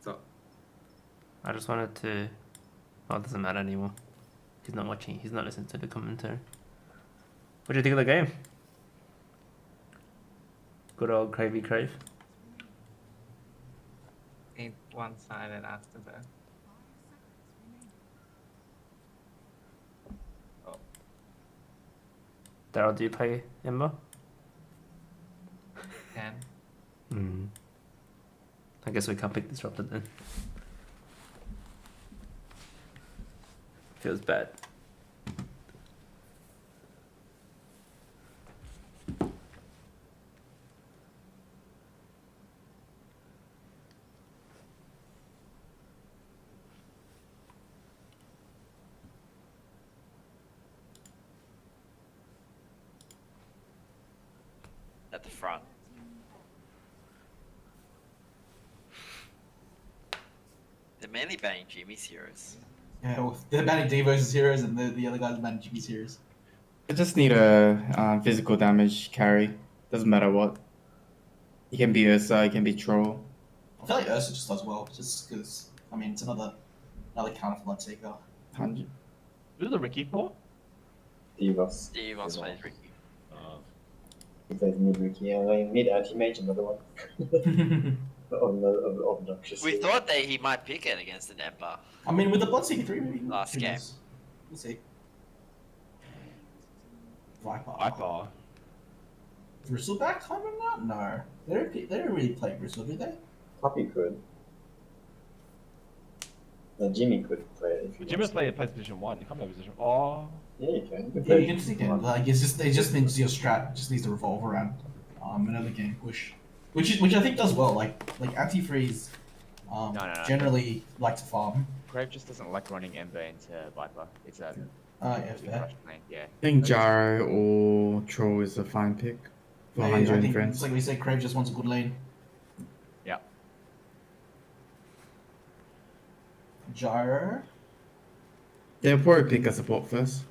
So, I just wanted to. Oh, it doesn't matter anymore. He's not watching. He's not listening to the commentary. What do you think of the game? Good old Cravey Crave. Ain't one-sided after that. Daryl, do you play Ember? Can. Hmm. I guess we can't pick Disrupted then. Feels bad. At the front. They're mainly banning Jimmy's heroes. Yeah, well, they're banning Devo's heroes, and the other guys are banning Jimmy's heroes. They just need a physical damage carry. Doesn't matter what. It can be Ursa, it can be Troll. I feel like Ursa just does well, just because. I mean, it's another counter for Bloodseeker. 100. Who's the Ricky for? Devos. Devos plays Ricky. He plays mid Ricky. I mean, mid anti-mage, another one. Obnoxious. We thought that he might pick it against an Ember. I mean, with the Bloodseeker 3, maybe. Last who game. knows? We'll see. Viper. Viper. Bristleback coming out? No. They don't really play Bristle, do they? Puppy could. No, Jimmy could play it. If he Jimmy's wants plays position 1. You can't play position. Oh. to. Yeah, you can. You can Yeah, play you can stick it. Like, it just means your strat just needs to revolve around another game push. Which I think does well. Like anti-freeze no. generally like to farm. Crave just doesn't like running Ember into Viper. It's a Yeah, it's a fair. rush lane, yeah. I think Jaro or Troll is a fine pick for I 100 think friends. it's like we said, Crave just wants a good lane. Yeah. Gyro. They'll probably pick a support first.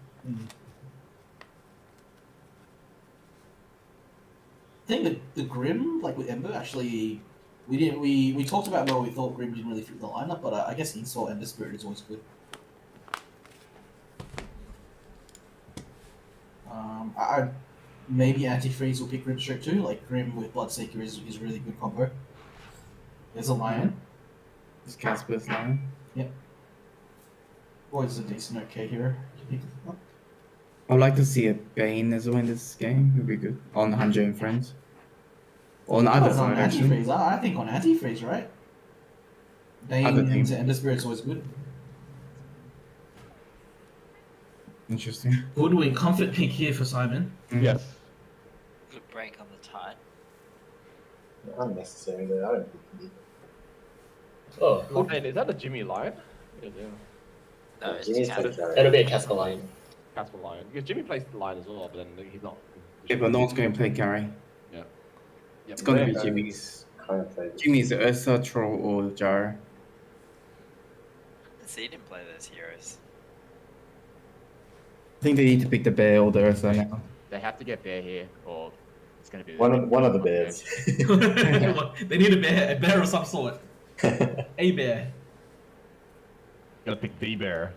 I think the Grim, like with Ember, actually, we talked about where we thought Grim didn't really fit the lineup, but I guess Install Ember Spirit is always good. I maybe Anti-Freeze will pick Grim Strike too. Like Grim with Bloodseeker is a really good combo. There's a Lion. It's Casper's line. Always a decent okay hero to pick up. I'd like to see a Bane as well in this game. Would be good on 100 and Friends. On either On side, actually. anti-freeze. I think on anti-freeze, right? Other Bane team. into Ender Spirit's always good. Interesting. Goodwin, comfort pick here for Simon. Yes. Good break on the tide. Unnecessary though. I don't think you need it. Oh, Oh, and is that a Jimmy Lion? Yeah, No, it's Jimmy's Casper. playing carry. that'll be a Casper line. Casper Lion. Because Jimmy plays the Lion as well, but then he's not. Yeah, but no one's going to play Gary. Yeah. It's going to be Yeah. Jimmy's. Kind of played. Jimmy's Ursa, Troll, or Jar. So you didn't play those heroes. I think they need to pick the Bear or the Ursa now. They have to get Bear here, or it's going to be. One of the bears. They need a bear of some sort. A bear. Gotta pick the Bear.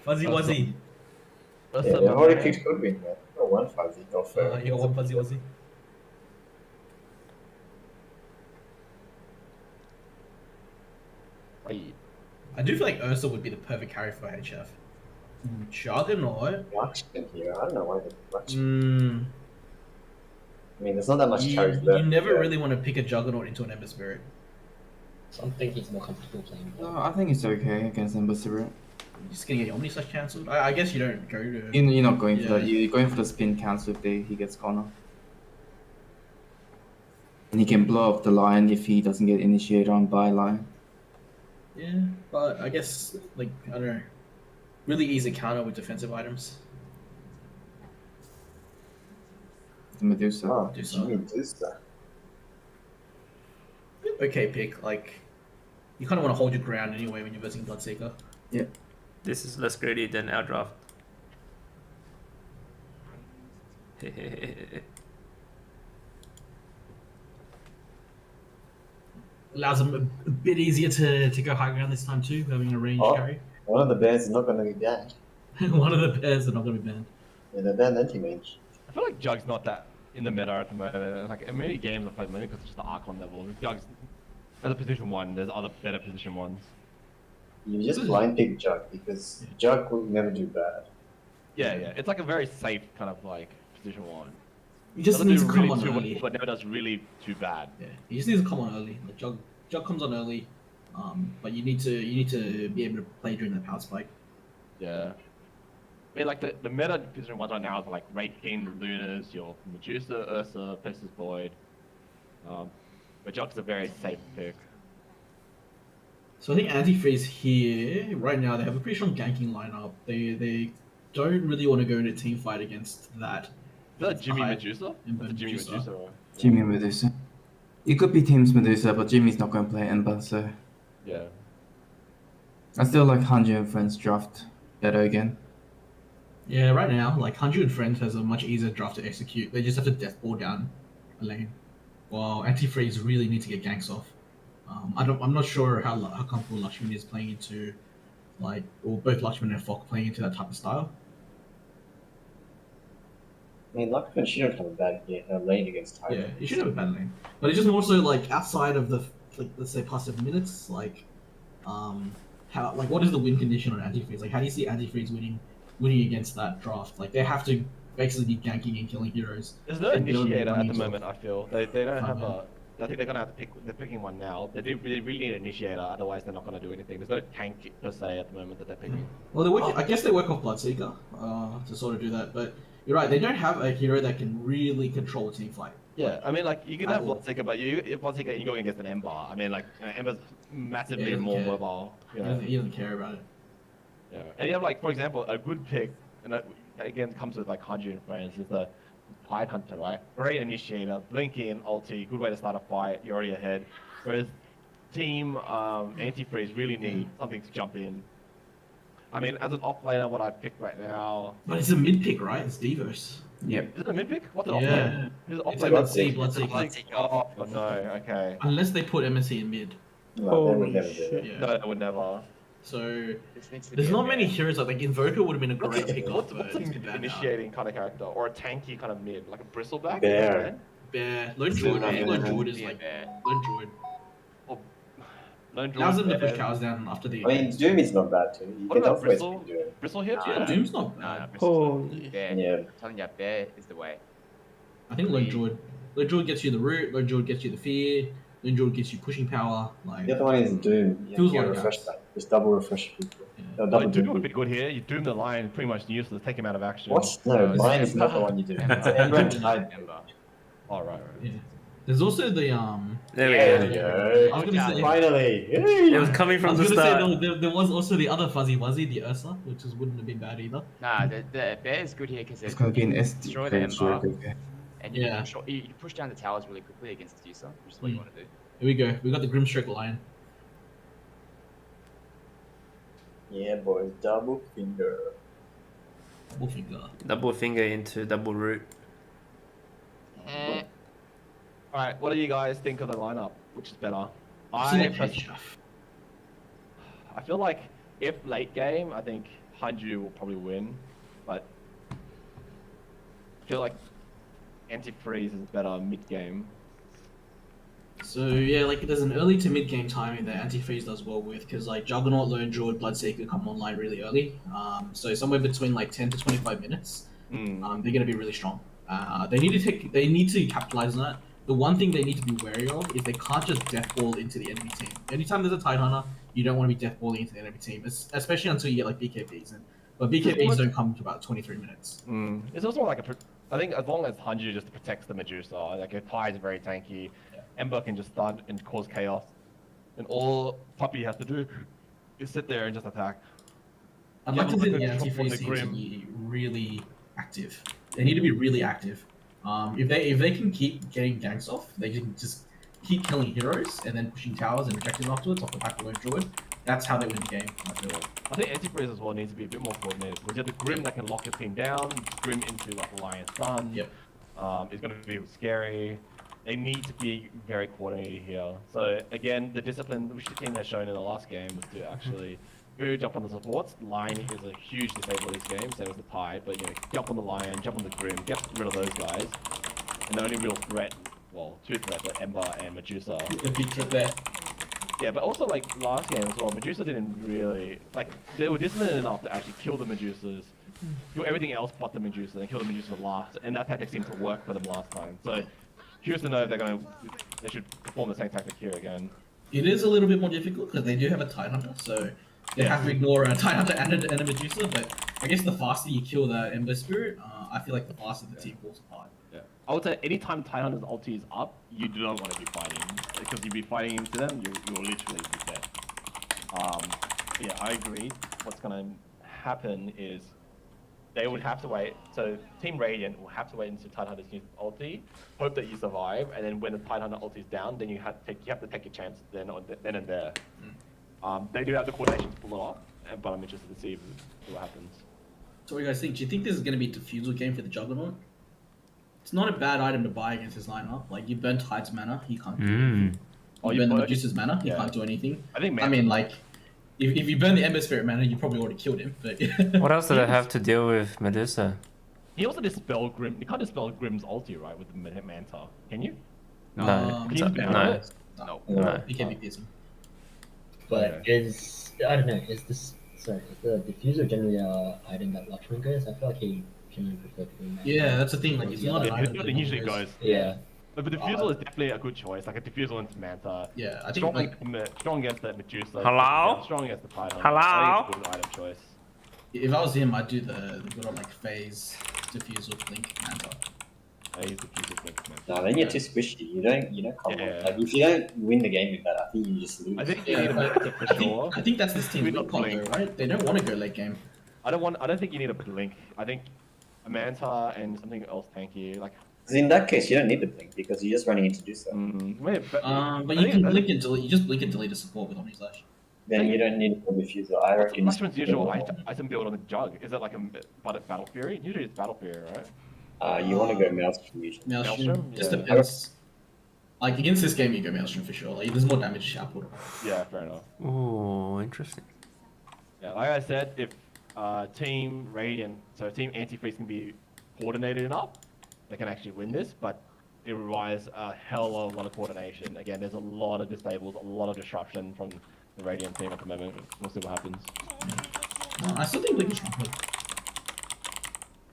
Fuzzy Wuzzy. That's Yeah, a- I've already picked Goodwin, man. Got one fuzzy, got fur. You got one Fuzzy Wuzzy. Right. I do feel like Ursa would be the perfect carry for HF. Juggernaut? Marksman here. I don't know why they much. Mm, I mean, there's not that much you, carries you left. never yeah. really want to pick a Juggernaut into an Ember Spirit. So I'm thinking he's more comfortable playing. No, I think it's okay against Ember Spirit. You're just gonna get your Omni Slash cancelled. I guess you don't go to. You're not going for Yeah. that. You're going for the spin cancel if he gets corner. And he can blow up the Lion if he doesn't get initiated on by Lion. Yeah, but I guess, like, I don't know. Really easy counter with defensive items. The Medusa. Oh, Medusa. Jimmy Medusa. Okay pick, like, you kind of want to hold your ground anyway when you're versing Bloodseeker. This is less greedy than our draft. Allows them a bit easier to go high ground this time too, having a range Oh. carry. One of the bears is not going to be banned. One of the pairs are not going to be banned. Yeah, they're banned anti-mage. I feel like Jug's not that in the meta at the moment. Like, in many games I've played mainly because it's just the Archon level. Jug's as a position 1, there's other better position 1s. You just blind pick Jug because Jug will never do bad. Yeah, yeah. It's like a very safe kind of like position 1. You just Doesn't need do to come really on too early. much, but never does really too bad. Yeah, you just need to come on early. Like Jug comes on early, but you need to be able to play during the power spike. Yeah. I mean, like the meta position 1s right now is like Wraith King, Lunas, your Medusa, Ursa, Pestis Void. But Jug's a very safe pick. So I think anti-freeze here right now they have a pretty strong ganking lineup. They don't really want to go into a team fight against that. Is that Jimmy High Medusa? Ember That's a Jimmy Medusa. Medusa, right? Jimmy Medusa. It could be Team's Medusa, but Jimmy's not going to play Ember, so Yeah. I still like 100 and Friends draft better again. Yeah, right now like 100 Friends has a much easier draft to execute. They just have to deathball down a lane, while anti-freeze really need to get ganks off. I'm not sure how comfortable Lakshman is playing into, like, or both Lakshman and Fok playing into that type of style. I mean, Luckman shouldn't have a bad lane against Tiger. Yeah, you should have a bad lane, but it's just more so like outside of the, like, let's say past 7 minutes, like, how, like, what is the win condition on anti-freeze? Like, how do you see anti-freeze winning against that draft? Like, they have to basically be ganking and killing heroes. There's no They don't initiator at need the to- moment, I feel. They don't have Uh-huh. I think they're gonna have to pick. They're picking one now. They really need an initiator, otherwise they're not gonna do anything. There's no tank per se at the moment that they're picking. Well, they work. I guess they work off Bloodseeker to sort of do that. But you're right; they don't have a hero that can really control a team fight. Yeah, I mean, like you can I have will- Bloodseeker, but if Bloodseeker you go against an Ember, I mean, like Ember's massively Yeah, he doesn't more care. mobile. You know? He doesn't care about it. Yeah, and you have like, for example, a good pick, and that again comes with like 100 friends is the Tide Hunter, right? Great initiator, blink in, ulti, good way to start a fight. You're already ahead. Whereas team anti-freeze really need something to jump in. I mean, as an off laner, what I picked right now. But it's a mid pick, right? It's Devos. Yep. Is it a mid pick? What's an off Yeah. laner? Is it off It's laner? Bloodseeker. Oh no, okay. Unless they put MSC in mid. No, they would never do it. Yeah. No, I would never. So This needs to there's be not a many bear. heroes. Like Invoker would have been a great What's pick a, up, but what's a it's too bad now. initiating kind of character, or a tanky kind of mid, like a bristleback? Bear. Bear, Lone It's Druid. not I think Lone gonna Druid is be a like bear. Lone Druid. Or, Lone Allows them to Druid, push towers down after the. I mean, Doom is not bad too. You What can about always Bristle? be Doom. Bristle here? Yeah, Doom's not bad. Holy. Bear. Yeah. I'm telling you, Bear is the way. I think Lone Druid. Lone Druid gets you the root. Lone Druid gets you the fear. Lone Druid gets you pushing power. Like The other one is Doom. You Feels get like refresh that. back. Just double refresh people. Yeah. No, Oh, double Doom would be Doom. good here. You Doom the Lion, pretty much useless. Take him out of action. What? No, it's mine is not the Ember. one you do. Ember. It's Ember and Tide. Ember. Oh, right. yeah. There's also the There There we we go. go. I was gonna say. Finally. It was coming I from was the gonna say start. there was also the other Fuzzy Wuzzy, the Ursa, which wouldn't have been bad either. Nah, the Bear is good here because It's gonna be an SD. destroy the Ember, Okay. and you, Yeah. you push down the towers really quickly against the user, which is what you want to do. Here we go. We got the Grimstroke Lion. Yeah, boys. Double finger. Double finger. Double finger into double root. Alright, what do you guys think of the lineup? Which is better? Select I HJAF. feel like if late game, I think Hanju will probably win, but I feel like anti-freeze is better mid game. So yeah, like there's an early to mid game timing that anti-freeze does well with, because like Juggernaut, Lone Druid, Bloodseeker come online really early. So somewhere between like 10 to 25 minutes, they're gonna be really strong. They need to capitalize on that. The one thing they need to be wary of is they can't just deathball into the enemy team. Anytime there's a Tidehunter, you don't want to be deathballing into the enemy team, especially until you get like BKBs. But BKBs don't come to about 23 minutes. It's also like I think as long as Hanju just protects the Medusa, like if Pi is very tanky, Ember can just start and cause chaos, and all Puppy has to do is sit there and just attack. I'd Yeah, like to but see like the a drop on anti-freeze the team to Grim. be really active. They need to be really active. If they can keep getting ganks off, they can just keep killing heroes and then pushing towers and rejecting afterwards off the back of Lone Druid. That's how they win the game. I feel. I think anti-freeze as well needs to be a bit more coordinated. Because you have the Grim that can lock his team down, Grim into like a Lion Sun. Yep. It's going to be scary. They need to be very coordinated here. So again, the discipline which the team has shown in the last game was to actually go jump on the supports. Lion is a huge disable this game, same as the Tide, but you know, jump on the Lion, jump on the Grim, get rid of those guys. And the only real threat, well, two threats are Ember and Medusa. The big trip there. Yeah, but also like last game as well, Medusa didn't really like they were disciplined enough to actually kill the Medusas, kill everything else but the Medusa, and kill the Medusa last, and that tactic seemed to work for them last time. So curious to know if they should perform the same tactic here again. It is a little bit more difficult because they do have a Tidehunter, so they have to ignore a Tidehunter and a Medusa. But I guess the faster you kill the Ember Spirit, I feel like the faster the team falls apart. Yeah. I would say anytime Tidehunter's ulti is up, you do not want to be fighting because you'll be fighting into them, you'll literally be dead. Yeah, I agree. What's gonna happen is they would have to wait. So Team Radiant will have to wait until Tidehunter's used ulti, hope that you survive, and then when the Tidehunter ulti is down, then you have to take your chance then and there. They do have the coordination to pull it off, but I'm interested to see what happens. So what do you guys think? Do you think this is going to be a defusal game for the Juggernaut? It's not a bad item to buy against his lineup. Like you burn Tide's mana, he can't do anything. Oh, You you burn the burn- Medusa's mana, he yeah. can't do anything. I think I mean, like, if you burn the Ember Spirit mana, you probably already killed him. But What else did I have to deal with Medusa? he also dispel Grim. You can't dispel Grim's ulti, right, with the Manta. Can you? No. Can you spell No. it? No. No. He can't be piercing. But I don't know, is the diffuser generally a item that Watchman goes? I feel like he generally prefers doing that. Yeah, that's the thing. Like, it's not an Yeah, item. it that usually goes- goes. Yeah. But the Diffusal is definitely a good choice, like a Diffusal into Manta. Yeah, I think Strong, like strong against the Medusa. Hello? Strong against the Python. Hello? I think it's a good item choice. if I was him, I'd do the good old like phase diffusal blink manta. I use Diffusal against Manta. No, then you're too squishy. You don't come Yeah. on. Like if you don't win the game with that, I think you just lose. I think you Yeah, need a but Manta for sure. I think that's this team's We weak got point blink. though, right? They don't want to go late game. I don't think you need a Blink. I think a Manta and something else tanky, like. 'Cause in that case, you don't need the blink because you're just running in to do so. Maybe, But I you think- can I blink think and delete. You just blink and delete a support with Omnislash. Then you don't need a diffuser. I reckon. Lushman's usual item build on the Jug. Is it like a Battle Fury? Usually it's Battle Fury, right? You want to go Maelstrom usually. Maelstrom Maelstrom? just Yeah. depends. Like against this game, you go Maelstrom for sure. Like there's more damage output. Yeah, fair enough. Ooh, interesting. Yeah, like I said, if Team Radiant, so Team Antifreeze can be coordinated enough, they can actually win this. But it requires a hell of a lot of coordination. Again, there's a lot of disables, a lot of disruption from the Radiant team at the moment. We'll see what happens. I still think Blink is strong.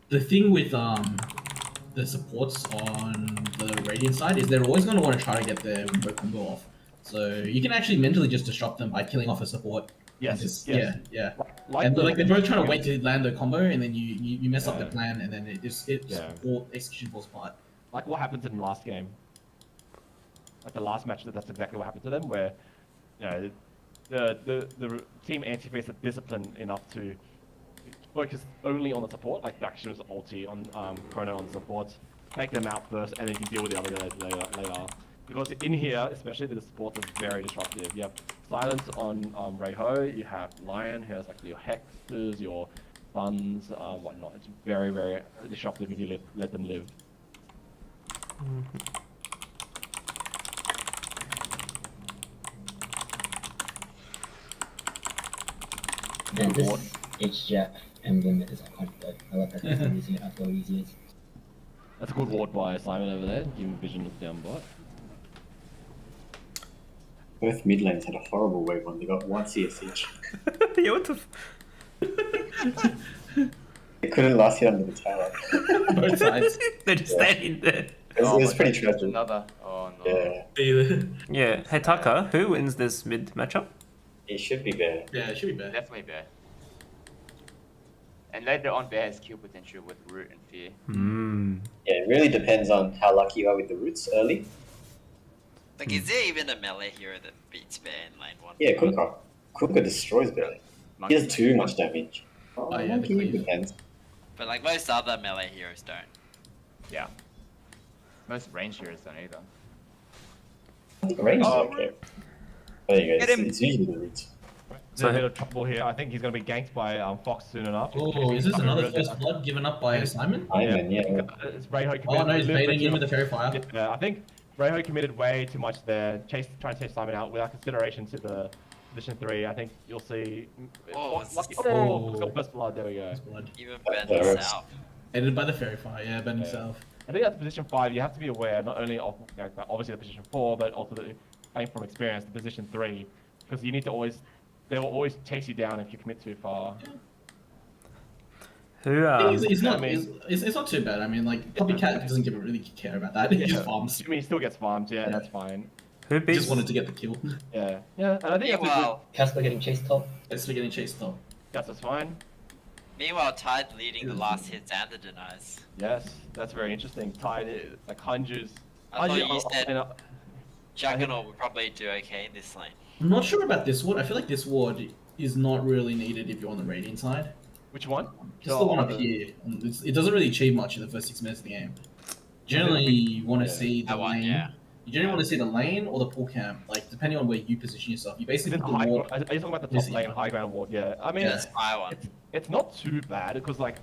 The thing with the supports on the Radiant side is they're always going to want to try to get their window combo off. So you can actually mentally just disrupt them by killing off a support. Yes, Just, yes. Yeah. Like And the- like they're both trying to wait to land the combo, and then you mess up the Yeah. plan, and then all execution falls apart. Like what happens in the last game. Like the last match, that's exactly what happened to them, where you know the team anti-face are disciplined enough to focus only on the support, like Daction's ulti on Chrono on the supports, take them out first, and then you can deal with the other guys later. Because in here, especially the support is very disruptive. You have Silence on Rayho, you have Lion, who has like your hexes, your funds, whatnot. It's very, very disruptive if you let them live. And this HJAF emblem is iconic though. I love that they're using it after all these years. That's a good ward by Simon over there, giving vision of down bot. Both mid lanes had a horrible wave one. They got 1 CS each. Yeah, what the They couldn't last hit under the tower. Both sides. They're just Yeah. standing there. It was my pretty God, tragic. Another. Oh no. Yeah, Yeah. Hey Taka, who wins this mid matchup? it should be Bear. Yeah, it should be bad. Definitely Bear. And later on, Bear has kill potential with Root and Fear. Hmm. Yeah, it really depends on how lucky you are with the roots early. Like, is there even a melee hero that beats Bear in lane 1? Yeah, Kunkka destroys Bear. He Monkey. does too much damage. Oh, yeah, the Monkey cleave. depends. But like most other melee heroes don't. Yeah. Most range heroes don't either. I think range is okay. There you go. Get him. It's usually the roots. There's a bit of trouble here. I think he's going to be ganked by Fox soon enough. Oh, is this another first blood given up by Simon? Iron, yeah. It's Rayho Oh no, he's committed baiting too in with the much- fairy fire. Yeah, I think Rayho committed way too much there, trying to chase Simon out without consideration to the position 3. I think you'll see. Oh, Fox got first blood. There we go. First blood. Even That better works. south. Edited by the fairy fire, yeah, Ben Yeah. himself. I think that's position 5. You have to be aware not only of obviously the position 4, but also playing from experience, the position 3, because you need to always. They will always chase you down if you commit too far. Who It's not. I mean- It's not too bad. I mean, like Copycat doesn't really care about that. He just farms. I mean, he still gets farmed, yeah, Yeah. that's fine. who He beats just wanted to get the kill. Yeah, and I think Meanwhile, Casper getting chased top. It's getting chased top. that's fine. meanwhile, Tide leading the last hits and the denies. Yes, that's very interesting. Tide, like Hunju's. I thought you Hunju- said and, Juggernaut would probably do okay in this lane. I'm not sure about this ward. I feel like this ward is not really needed if you're on the Radiant side. which one? Just the one up here. It doesn't really achieve much in the first 6 minutes of the game. Generally, you want to Yeah. see the That one, lane. yeah. You generally want to see the lane or the pull camp, like depending on where you position yourself. You Is basically it put the the high? ward. Are you talking about the This top is lane high. high ground ward? Yeah, I mean, That's my one. it's not too bad because like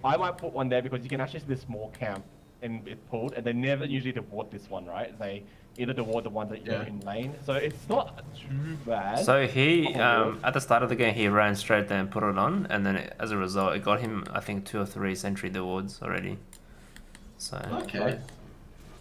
I might put one there because you can actually see this small camp and it's pulled, and they never usually reward this one, right? They either reward the ones that you're Yeah. in lane, so it's not too bad. So he, at the start of the game, he ran straight there and put it on, and then as a result, it got him, I think, 2 or 3 sentry wards already. So Okay.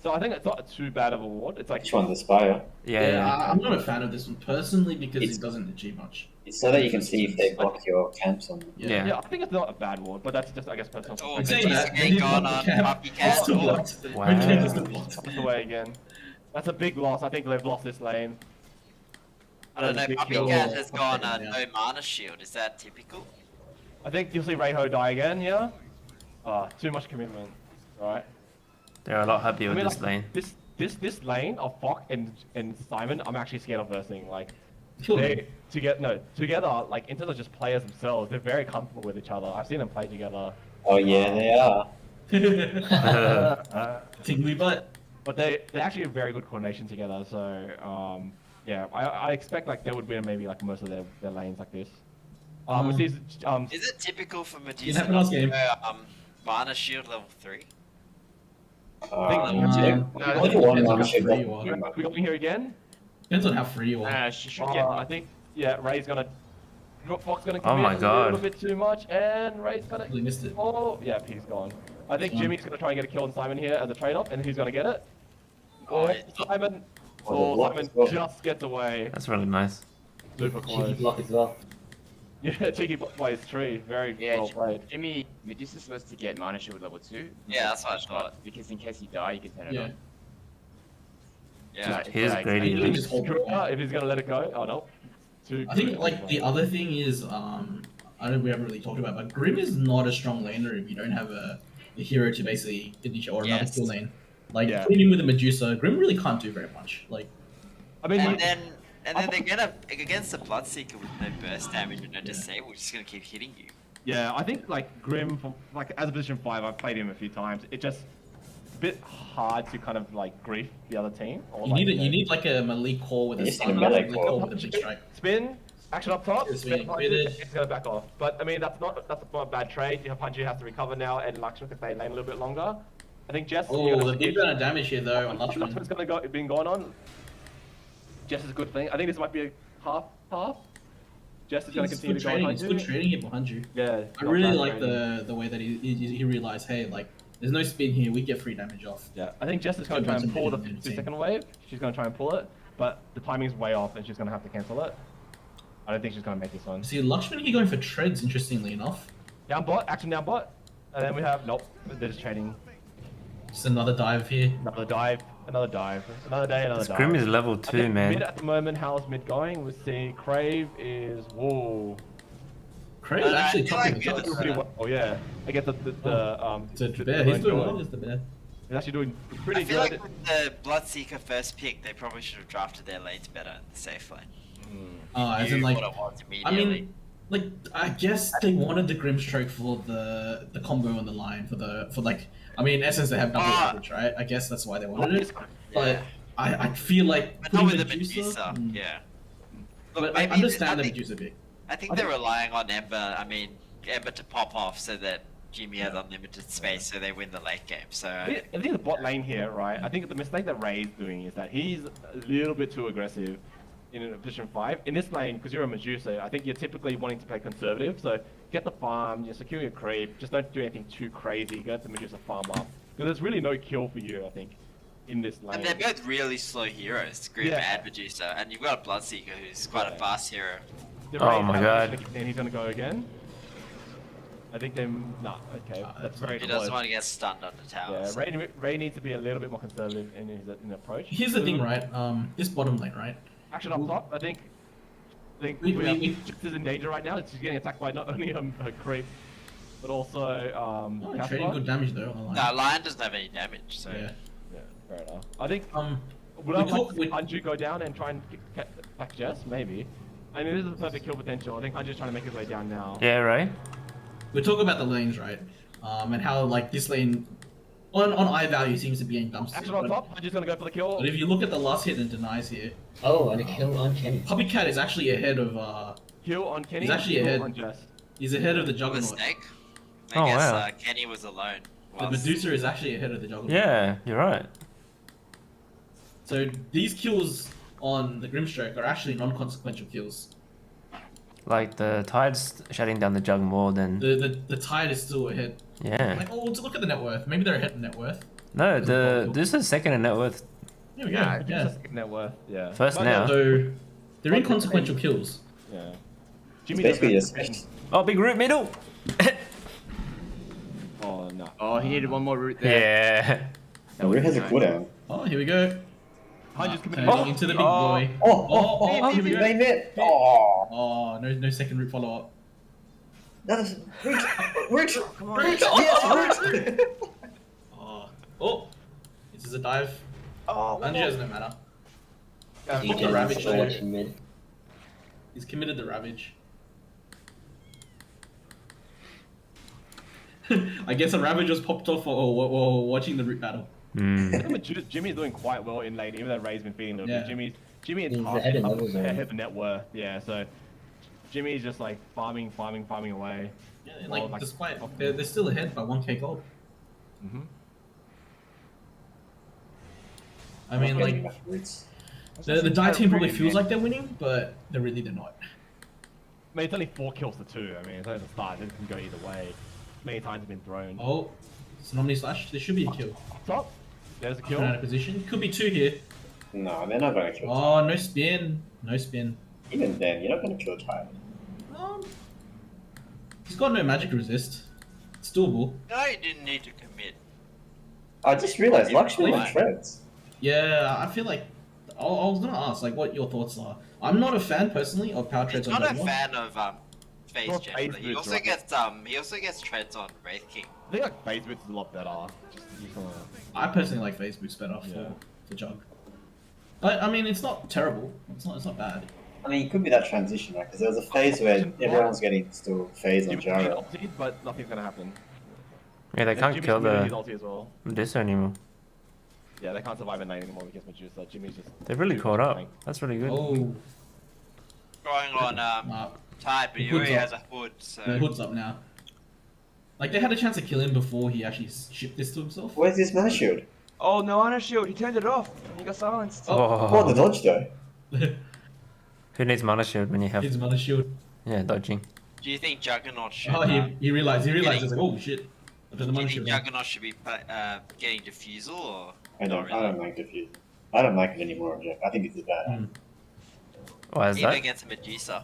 So I think it's not too bad of a ward. It's like Which one, the Spire? yeah, I'm not a fan of this one personally because It's- it doesn't achieve much. It's so that you can see if they block your camps on. Yeah. yeah, I think it's not a bad ward, but that's just I guess personal. Oh, I'm but saying he's that, again they gone blocked on the camp. Copycat. It's still Oh, blocked. Wow. My camp is still blocked. That's the way again. That's a big loss. I think they've lost this lane. I don't know, That's a big kill. Copycat has gone Yeah. no mana shield. Is that typical? I think you'll see Rayho die again. Yeah. Too much commitment. Right. they're a lot happier I with mean, this like, lane. this lane of Fox and Simon, I'm actually scared of versing. Like, Kill them. they together, like in terms of just players themselves, they're very comfortable with each other. I've seen them play together. Oh yeah, they are. Tingly butt. But they actually have very good coordination together. So yeah, I expect like they would win maybe like most of their lanes like this. With these, Is it typical for Didn't Medusa happen last game. mana shield level 3? Yeah. I think one Depends on one how should free block. you are. we got me here again. Depends on how free you are. She should get. I think yeah, Ray's gonna. Fox gonna Oh commit my a God. little bit too much, and Ray's gonna. Really missed it. Oh yeah, he's gone. I think Gone. Jimmy's gonna try and get a kill on Simon here as a trade-off, and who's gonna get it? Oh, Oh, Simon. Oh, the Oh, block Simon as well. just gets away. That's really nice. Super Cheeky close. block as well. Yeah, cheeky block by his tree. Very Yeah, well played. Jimmy, Medusa's supposed to get mana shield level 2. Yeah, that's what I thought. Because in case you die, you can turn it Yeah. on. Yeah. Here's And greedy. you just hold screw it. up if he's gonna let it go. Oh no. I think like the other thing is I don't know, we haven't really talked about, but Grim is not a strong laner if you don't have a hero to basically initiate or another Yes. kill lane. Like Yeah. putting him with a Medusa, Grim really can't do very much. Like I mean, And then they're gonna against the Bloodseeker with no burst damage and no disable, just gonna keep hitting you. yeah, I think like Grim, like as a position 5, I've played him a few times. It just a bit hard to kind of like grief the other team. Or you like, need like a melee core with You a need stun, a melee melee core. core with a big strike. Spin, action up top, It's spin being punches, committed. it's gonna back off. But I mean, that's not a bad trade. You have Punji has to recover now, and Lakshman can stay in lane a little bit longer. I think Jess. Oh, the big amount of damage here though on Lakshman. Lakshman's gonna go, been going on. Jess is a good thing. I think this might be a half. Jess is gonna It's continue good to go on trading. It's good trading here behind you. Yeah. I not really bad like trading. the way that he realized, hey, like there's no spin here, we get free damage off. Yeah, I think Jess is going to try and pull the 2-second wave. She's going to try and pull it, but the timing's way off and she's going to have to cancel it. I don't think she's going to make this one. See, Lakshman here going for treads, interestingly enough. Down bot, action down bot. And then we have, nope, they're just trading. Just another dive here. Another dive, another dive. Another day, another dive. Grim is level I 2, think man. Mid at the moment, how's mid going? We see Crave is, whoa. Crave is actually I feel topping like the it's top. Pretty well, oh yeah. I get the The bear, he's doing well, just the bear. He's actually doing pretty I feel good. like with the Bloodseeker first pick, they probably should have drafted their lanes better in the safe lane. As in Knew like, what it was I immediately. mean, like I guess they wanted the Grimstroke for the combo on the line for like, I mean in essence they have double average, right? I guess that's why they wanted it. But I feel like But not with the putting Medusa, yeah. But I maybe- understand the think- Medusa bit. I think they're relying on Ember. I mean, Ember to pop off so that Jimmy has unlimited space, so they win the late game. So I think the bot lane here, right? I think the mistake that Ray's doing is that he's a little bit too aggressive in a position 5. In this lane, because you're a Medusa, I think you're typically wanting to play conservative. So get the farm, you secure your creep, just don't do anything too crazy. Go to Medusa farm up. Because there's really no kill for you, I think, in this lane. and they're both really slow heroes, Grim Yeah. and Medusa, and you've got a Bloodseeker who's quite a fast hero. The Oh Ray my has God. position, and he's gonna go again. I think they nah, okay, that's very He close. doesn't want to get stunned on the tower. Yeah, so- Ray needs to be a little bit more conservative in his approach. Here's the thing, right? This bottom lane, right? Action up top, I think We- we have we- Jix is in danger right now. She's getting attacked by not only a creep, but also Oh, Casper. trading good damage though on the line. No, Lion doesn't have any damage, so Yeah. Yeah, fair enough. I think Um, would I we like talk- to see Anju go down and try and attack Jess? Maybe. I mean, this is a perfect kill potential. I think Anju's trying to make his way down now. Yeah, right? we talk about the lanes, right? And how like this lane on eye value seems to be in dumpster. Action on But, top. Anju's gonna go for the kill. but if you look at the last hit and denies here, Oh, and a kill on Kenny. Puppy Cat is actually ahead of Kill on Kenny. He's actually kill ahead. on Jess. he's ahead of the a Juggernaut. mistake. Oh, I guess wow. Kenny was alone. The whilst- Medusa is actually ahead of the Juggernaut. Yeah, you're right. So these kills on the Grimstroke are actually non-consequential kills. Like the tide's shutting down the jug more than The tide is still ahead. yeah. Like, oh, look at the net worth. Maybe they're ahead in net worth. No, this is second in net worth. Here we go. Yeah, Yeah. Just net worth. Yeah. First But now. So they're inconsequential kills. Yeah. It's Jimmy basically doesn't- just Oh, big root middle. Oh no. Oh, he needed one more route there. Yeah. Root has a cooldown. Oh, here we go. Hunter's committed. Turning into the big boy. Here we go. Lane net. Oh, Oh, no second root follow up. that is root. Yes, root. Oh, this is a dive. Oh, Anju has no matter. Yeah, He He the can Ravage so there. much in mid. He's committed the Ravage. I guess a Ravage was popped off while watching the root battle. Jimmy's doing quite well in lane, even though Ray's been feeding a little Yeah. bit. Jimmy and He's Tark ahead in up levels ahead already. of net worth. Yeah, so Jimmy's just like farming away. Yeah, Well, like like- despite they're still ahead by 1k gold. Mm-hmm. I mean, like the die team probably feels like they're winning, but they're not. I mean, it's only 4 kills to 2. I mean, it's only the start. It can go either way. Many times have been thrown. Oh, it's an Omni Slash. There should be a kill. Top. There's a Kill kill. out of position. Could be 2 here. No, they're not gonna kill. Oh, no spin. No spin. Even then, you're not gonna kill Tyler. He's got no magic resist. It's doable. No, you didn't need to commit. I just realized Lakshmi Right. and Treads. Yeah, I feel like I was gonna ask like what your thoughts are. I'm not a fan personally of power He's treads on not a Juggernaut. fan of phase Not generally. phase He boots, also right? gets treads on Wraith King. I think like phase boots is a lot better. Just use some, I personally like phase boost better Yeah. for Jug. But I mean, it's not terrible. It's not bad. I mean, it could be that transition, right? Because there was a phase where everyone's getting still phase on you can Jara. ulti, but nothing's gonna happen. Yeah, they And can't Jimmy's kill committing his the ulti as well. Medusa anymore. Yeah, they can't survive in lane anymore because Medusa. Jimmy's just. They're really too caught much up. tank. That's really good. Oh, Going on Tide, but The he hood's already up. has a hood, so the hood's up now. Like they had a chance to kill him before he actually shipped this to himself. Where's his mana shield? Oh, no honor shield. He turned it off. He got silenced. Oh, the dodge though. Who needs mana shield when you have His mana shield. yeah dodging? do you think Juggernaut should? Oh, he realized. He realized. Getting- He's like, oh shit. I put the do mana you shield think on. Juggernaut should be getting defusal or? I not don't like Diffuse. I don't like it anymore, Jack. I think it's bad. Why is Even that? against Medusa.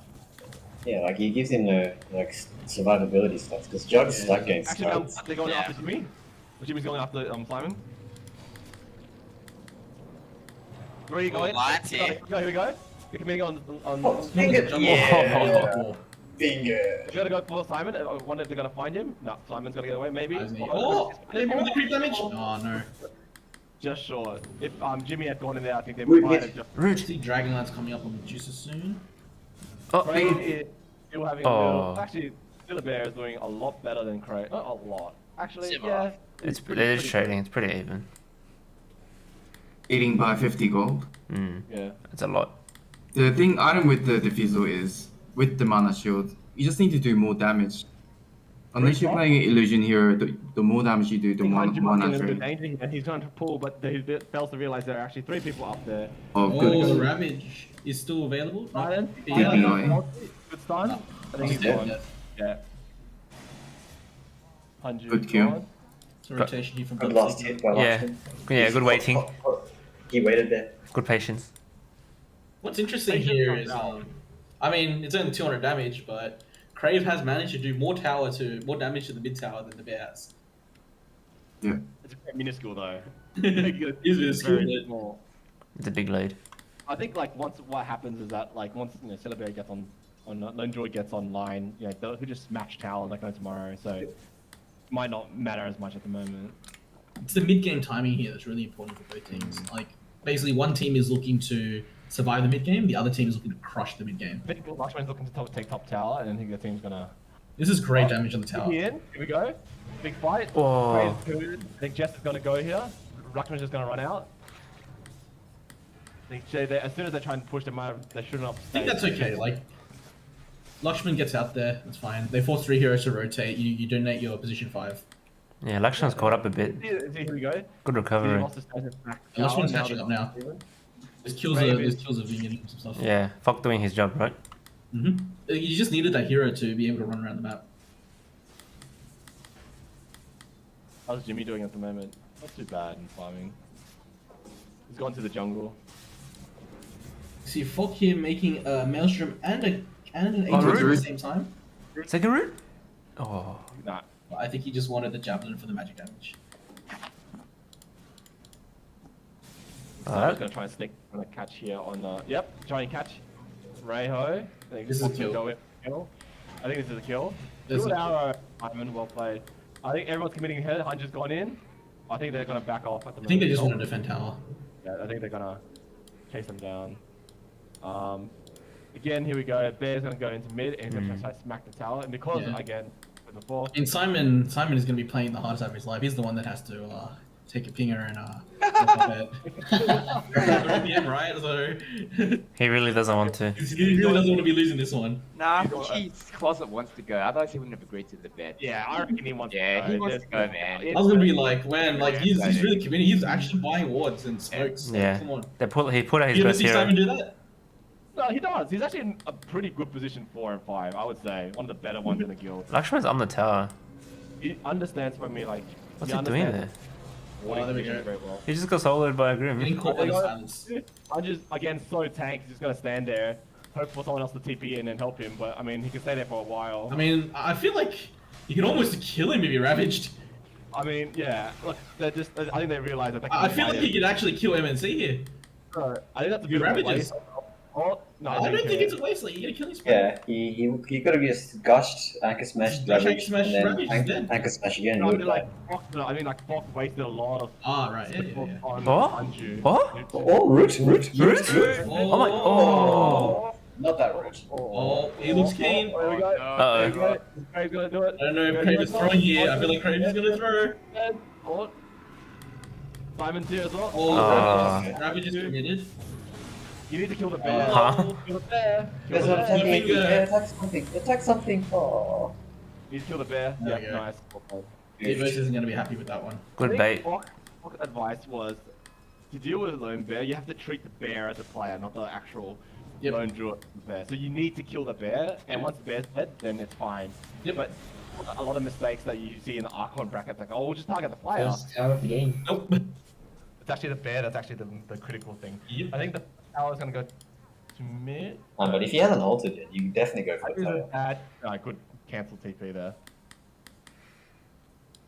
Yeah, like he gives him the like survivability stats because Jug's Yeah, stuck against Actually, studs. they're going Yeah. after Jimmy. Jimmy's going after Simon. Where are you going? Alliance here. Here we go. You're committing on. Oh, You finger! Juggle. Yeah, finger. gotta go for Simon. I wonder if they're gonna find him. No, Simon's gonna get away. Maybe. Oh, maybe with the creep damage. Oh no. Just short. If Jimmy had gone in there, I think they Wait, might wait. have just. Root. See Dragonlance coming up on Medusa soon. Oh, Crane is still having a Oh. little. Actually, Still Bear is doing a lot better than Crane. Not a lot. Actually, Similar. yeah. it's pretty- it is pretty trading. It's pretty even. Eating by 50 gold. Mm, good. Yeah. it's a lot. The thing item with the diffusal is with the mana shield, you just need to do more damage. Unless you're playing an illusion hero, the more damage you do, the more Jimmy's in a mana little bit trade. danger, and he's trying to pull, but he fails to realize there are actually 3 people up there. Oh, Oh, good. the good. Ravage is still available. No. Silent. Yeah. DPI. Good stun. I think he's dead. gone. Yeah. Yeah. 100. Good kill. gone. It's a rotation here from Good Blood last Seeker. hit by Yeah. Lakshmi. Yeah, good waiting. He waited there. Good patience. What's interesting Patience here comes is, out. I mean, it's only 200 damage, but Crave has managed to do more damage to the mid tower than the bear has. It's minuscule though. Is it Very good? small. It's a big lead. I think like once what happens is that like once Celebrate gets on Lundroid gets online, they'll just match tower like no tomorrow, so it might not matter as much at the moment. It's the mid game timing here that's really important for both teams. Like, basically, one team is looking to survive the mid game, the other team is looking to crush the mid game. I think Lakshman's looking to take top tower, and I think the team's gonna. This is great damage on the tower. Here we go. Big fight. Oh. I think Jess is gonna go here. Lakshman's just gonna run out. I think as soon as they try and push them out, they shouldn't have. I think that's okay. Like, Lakshman gets out there, that's fine. They force 3 heroes to rotate, you donate your position 5. Yeah, Lakshan's caught up a bit. Here we go. Good He recovery. lost his status back. Lakshman's Now catching that- up now. There's kills are being getting some stuff. Yeah, fuck doing his job, right? You just needed that hero to be able to run around the map. How's Jimmy doing at the moment? Not too bad in farming. He's gone to the jungle. See Fok here making a Maelstrom and an Oh, Angel at the Root. same time. Second root? Oh. Nah. But I think he just wanted the Javelin for the magic damage. So I'm just gonna try and sneak on a catch here on yep, try and catch Rayho. I think This is a Fox will kill. go in. Kill. I think this is a kill. This is Good a kill. arrow, Ivan, well played. I think everyone's committing here, Hunter's gone in. I think they're gonna back off at the moment. I think they just want to defend tower. Yeah, I think they're gonna chase them down. Again, here we go. Bear's gonna go into mid and he's gonna try to smack the tower. And because Yeah. again, with before, And Simon is going to be playing the hardest out of his life. He's the one that has to take a pinger and walk up at the end, right? So He really doesn't want to. he really doesn't want to be losing this one. Nah, his closet wants to go. Otherwise, he wouldn't have agreed to the bet. yeah, I reckon he wants. Yeah, to he go. wants to go, man. I was gonna be like, man, like he's really committed. He's actually buying wards and smokes. Like, Yeah. come on. He put out his You ever best see hero. Simon do that? No, he does. He's actually in a pretty good position 4 and 5. I would say one of the better ones in the guild. Lakshan's on the tower. He understands for me like. What's he doing there? Warding there we position go. very well. He just got soloed by a Grim. Getting caught by the silence. I'm just, again, so tanked. He's just gonna stand there, hope for someone else to TP in and help him. But I mean, he can stay there for a while. I mean, I feel like you can almost kill him if he ravaged. I mean, yeah. Look, they're just. I think they realize that. They I feel like you could actually kill MNC here. I think that's a He bit of a ravages. waste. Oh, no, I don't think it's a waste. Like, you're gonna kill his Yeah, he could have just gushed, anchor smashed, Dash, ravage, anchor smash, and then ravage, he's dead. anchor smash again. No, I and mean, you would like, Fox, no, I mean, like, Fox wasted a lot of Ah, right. Yeah. on What? Anju. What? Oh, root. Oh my. Oh. Not that root. Oh, he looks keen. There we go. Uh-oh. There we go. Craig's gonna do it. I don't know if Crave is throwing here. I feel like Crave is gonna throw. Oh. Simon's here as well. Oh, Ravage is committed. You need to kill the bear. Huh? Kill the bear. There's Kill an the attack. bear. finger. Attack something. Attack something. Oh. You need to kill the bear. There Yeah, we go. nice. Devos isn't gonna be happy with that one. Good bait. Fox's advice was to deal with a lone bear, you have to treat the bear as a player, not the actual Yep. lone druid bear. So you need to kill the bear, and once the bear's dead, then it's fine. Yep. But a lot of mistakes that you see in the Archon brackets, like, oh, we'll just target the player. First tower of the game. Nope. It's actually the bear that's actually the critical thing. Yep. I think the tower's gonna go to mid. But if he hasn't altered yet, you can definitely go I for the think tower. I could cancel TP there.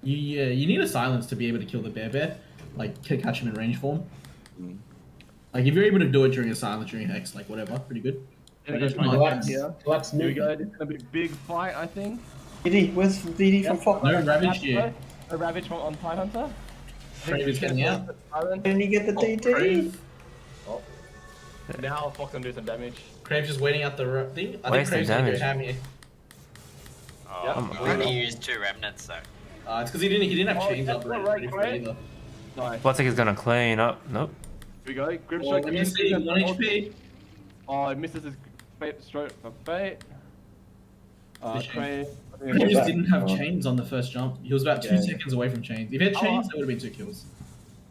You need a silence to be able to kill the bear, like catch him in range form. Like if you're able to do it during a silence, during hex, like whatever, pretty good. Here Like, we go, it's here. not- Collapse Here we mid. go. This is gonna be a big fight, I think. DD, where's DD from Fox? No Ravage here. A Ravage from on Tidehunter. Crave is getting out. Didn't he get the Oh, DD? Crave. Now Fox gonna do some damage. Crave's just waiting out the thing. I think Wasting Crave's gonna go damage. ham here. Oh, Yep. he only used 2 remnants though. It's because he didn't have Oh, chains that's up not ready right, for it Crave. either. Nice. Looks like he's gonna clean up. Nope. Here we go. Grim Oh, Strike. let me see. 1 HP. Oh, he misses his fate stroke for fate. It's a shame. Crane. He just didn't have Oh. chains on the first jump. He was about 2 Yeah. seconds away from chains. If he had Oh. chains, that would have been 2 kills.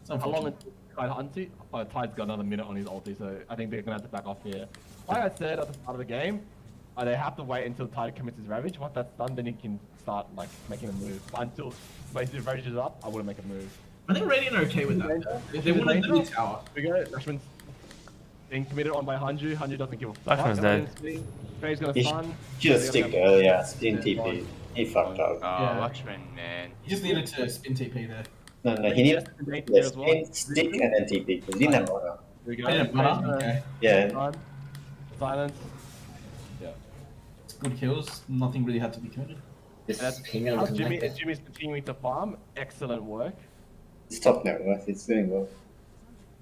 It's How long unfortunate. is Tide Hunty? Oh, Tide's got another minute on his ulti, so I think they're gonna have to back off here. Like I said at the start of the game, they have to wait until Tide commits his Ravage. Once that's done, then he can start like making a move. But if the Ravage is up, I wouldn't make a move. I think Radiant are okay with that. If they want to do tower. Here we go. Lashman's being committed on by Hanju. Hanju doesn't give a fuck. Lashman's dead. Craig's gonna He stun. should have sticked earlier. Spin TP. He fucked up. Yeah. Watchman, man. He just needed to spin TP there. No, he needed Yeah, as well. spin, stick, and then TP because he didn't have mana. Here we go. I didn't Craig's mana. gonna Okay. Yeah, stun. Silence. Yeah. Good kills. Nothing really had to be committed. This That's pinger how looking Jimmy, like that. Jimmy's continuing to farm. Excellent work. it's top net worth. It's doing well.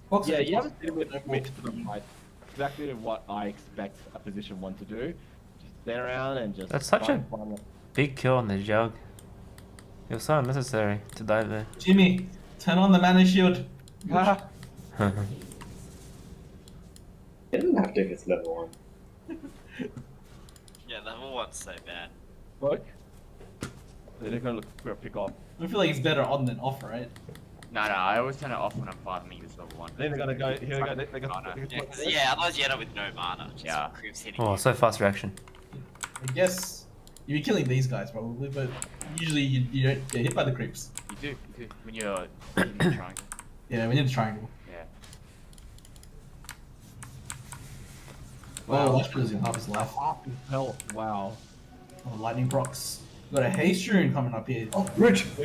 Fox Yeah, you haven't seen him commit to the fight. Exactly what I expect a position 1 to do. Just stay around and just. That's such try a- and farm it. Big kill on the jug. It was so unnecessary to die there. Jimmy, turn on the mana shield. Ah. It doesn't have to if it's level 1. Yeah, level 1's so bad. Look. They're gonna look for a pick off. I feel like it's better on than off, right? No, I always turn it off when I'm farming this level 1. I think they're gonna go. Here we go. They're Oh, no. gonna. Yeah, 'cause- yeah, otherwise you end up with no mana. Just Yeah. Creeps hitting Oh, you. so fast reaction. I guess you'd be killing these guys probably, but usually you don't get hit by the creeps. You do. When you're in the triangle. Yeah, we need a triangle. Yeah. Wow, that's losing half his life. Half his health. Wow. Oh, lightning procs. Got a haste rune coming up here. Oh, Root! Oh.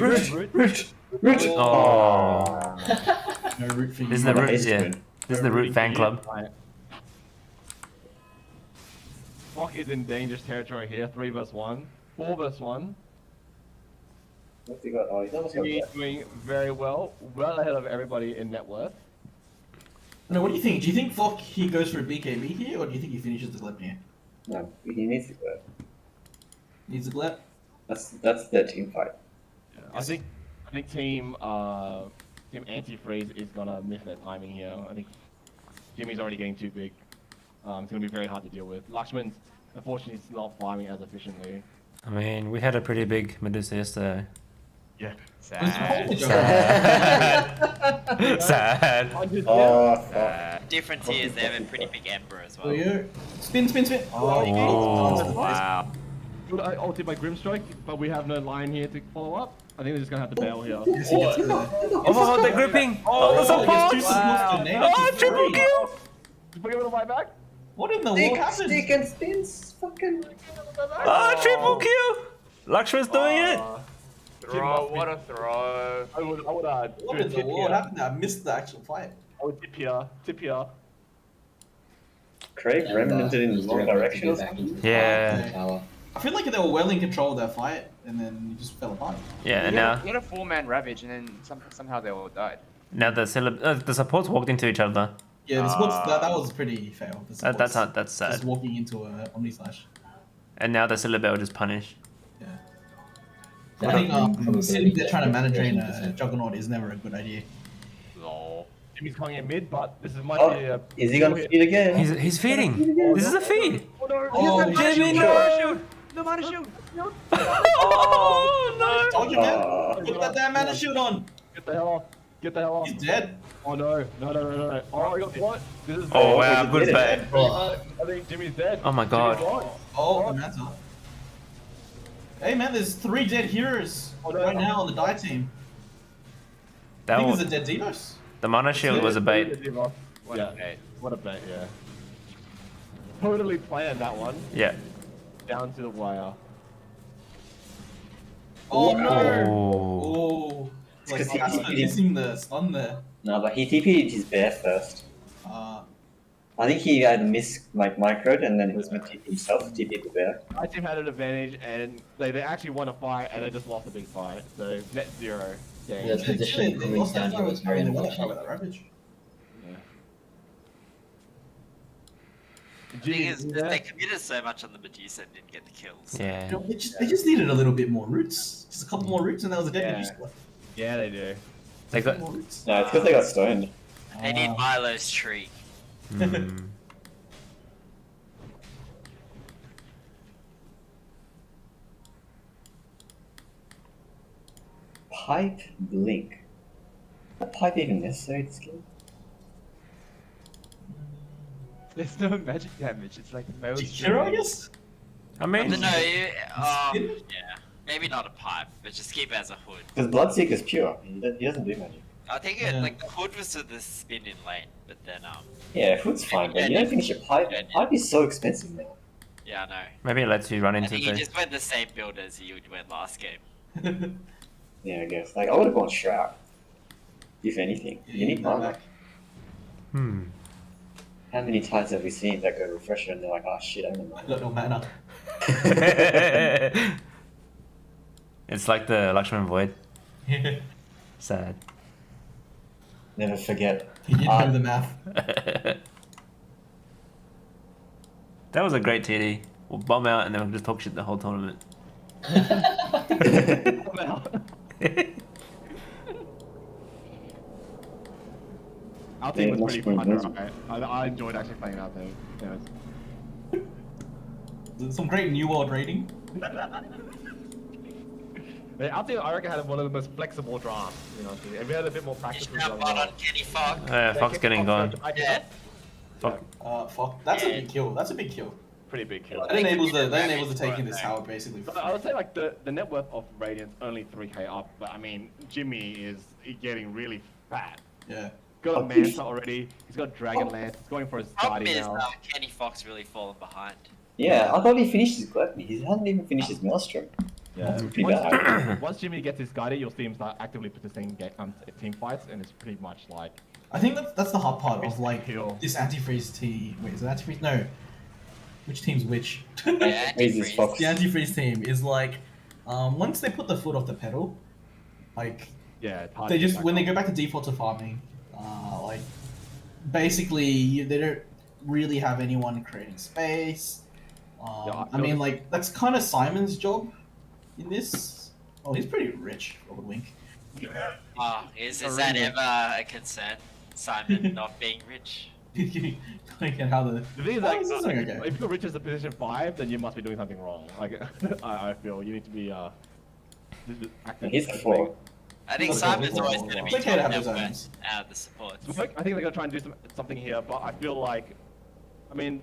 no root for you. This is the Got a root. haste Yeah. rune. This is the root fan club. Right. Fox is in dangerous territory here. 3 vs 1. 4 vs 1. What's he got? Oh, he's almost got He's that. doing very well. Well ahead of everybody in net worth. No, what do you think? Do you think Flock he goes for a BKB here, or do you think he finishes the Gleb here? No, he needs to go. Needs a Gleb? That's their team fight. I think team Antifreeze is gonna miss their timing here. I think Jimmy's already getting too big. It's gonna be very hard to deal with. Lakshman's unfortunately is not farming as efficiently. I mean, we had a pretty big Medusa yesterday. Yeah. Sad. Sad. Sad. Oh, fuck. Difference here is they have a pretty big Ember as well. There you go. Spin. Oh. Wow. Good ulti by Grimstroke, but we have no line here to follow up. I think we're just gonna have to bail here. Yes, he gets the- Oh my god, they're gripping! Oh, the support! Oh, triple kill! Did we give it a bite back? What in the world happened? Stick and spins. Fucking. Oh, triple kill! Lakshman's doing it! Throw, what a throw. I would What do a in the tip world here. happened? I missed the actual fight. I would tip here, tip here. Craig remnanted in the wrong direction or something. Yeah. Tower. I feel like they were well in control of that fight, and then it just fell apart. Yeah, and He now had a 4-man Ravage, and then somehow they all died. the supports walked into each other. Yeah, this was, that was pretty fail. The That's supports that's just sad. walking into a Omni Slash. And now the Syllabel just punish. Yeah. The I think outcome sitting there trying to mana probability drain is a 13%. Juggernaut is never a good idea. Lol. Jimmy's coming in mid, but this is might Oh, be a... is he gonna feed again? He's feeding. This is a feed. Oh no! Oh, Jimmy, sure. no! The mana shield! Oh Told you, man. Oh. Put that damn mana shield on. Get the hell off! Get the hell off! He's dead. Oh no! No! Oh, we got what? This is no! Oh bad. wow, good did it. bait. I think Jimmy's dead. Oh my god. Jimmy's gone. Oh, the man's up. Hey man, there's 3 dead heroes Oh, no. right now on the die team. I That think was, there's a dead Devos. the mana shield was a bait. What Yeah. a bait. What a bait, yeah. Totally planned that one. Yeah. Down to the wire. Oh no! Oh. Oh, like Because he- Casper he- missing the stun there. No, but he TP'd his bear first. I think he had missed like microed and then he was meant to TP himself, TP the bear. My team had an advantage and they actually won a fight and they just lost a big fight. So net 0 game. Yeah, the position They coming lost down that here fight was very they won that fight unfortunate. with that Ravage. The thing is, they committed so much on the Medusa and didn't get the kills. Yeah. You know, they just needed a little bit more roots. Just a couple more roots and that was a dead Yeah. Medusa left. Yeah, they do. They got. More roots. No, it's because they got stoned. They need Milo's tree. Mm. Pipe blink. Is pipe even necessary this game? There's no magic damage, it's like most. Hero, I guess? I I mean, don't know, Spin? yeah. Maybe not a pipe, but just keep it as a hood. Because Bloodseeker's pure. He doesn't do magic. I think Yeah. like the hood was to the spin in lane, but then Yeah, food's fine, but you don't finish your pipe. Yeah. Pipe is so expensive now. yeah, I know. maybe it lets you run I into think you the. just went the same build as you went last game. Yeah, I guess. Like, I would have gone Shroud. If anything. You need mana. Hmm. How many times have we seen that go refresher and they're like, oh shit, I don't I know. got no mana. It's like the Lakshman Void. Sad. Never forget. You didn't know the math. That was a great TD. We'll bomb out and then we'll just talk shit the whole tournament. Our team Yeah, was much pretty more fun, impressive. right? I enjoyed actually playing our team. Yeah, Some great New World rating. our team, I reckon, had one of the most flexible drafts. You know, if we had a bit more practice Just with jump on Kenny Fox. Fox getting gone. Yeah. Fuck. Fuck. That's a big kill. That's a big kill. Pretty big kill. That enables the taking this tower basically. But I would say like the net worth of Radiant's only 3k up, but I mean Jimmy is getting really fat. Yeah. Got a Manta already. He's got Dragonlance. He's going for his Problem Guardian is, now. Kenny Fox really fallen behind. Yeah, I thought he finished his Gluttony. He hasn't even finished his Maelstrom. Yeah. That's pretty bad. Once Jimmy gets his Guardian, you'll see him start actively participating in team fights, and it's pretty much like I think that's the hard part of like Kill. this antifreeze team. Wait, is it antifreeze? No. Which team's which? Yeah, Raises antifreeze. Fox. The antifreeze team is like, once they put the foot off the pedal, like yeah. It's hard they to get just back when they up. go back to default to farming, like basically they don't really have anyone creating space. Yeah, I mean, like that's kind of Simon's job in this. Oh, he's pretty rich, Robert Wink. Is that ever a concern? Simon not being rich? Like, and how the The thing is, Oh, like, this is doing okay. if you're rich as a position 5, then you must be doing something wrong. Like, I feel you need to be active. He's the 4. I think Well, Simon's well, always well, going to well. be It's okay to top have net his worth own. out of the supports. I think they're gonna try and do something here, but I feel like, I mean,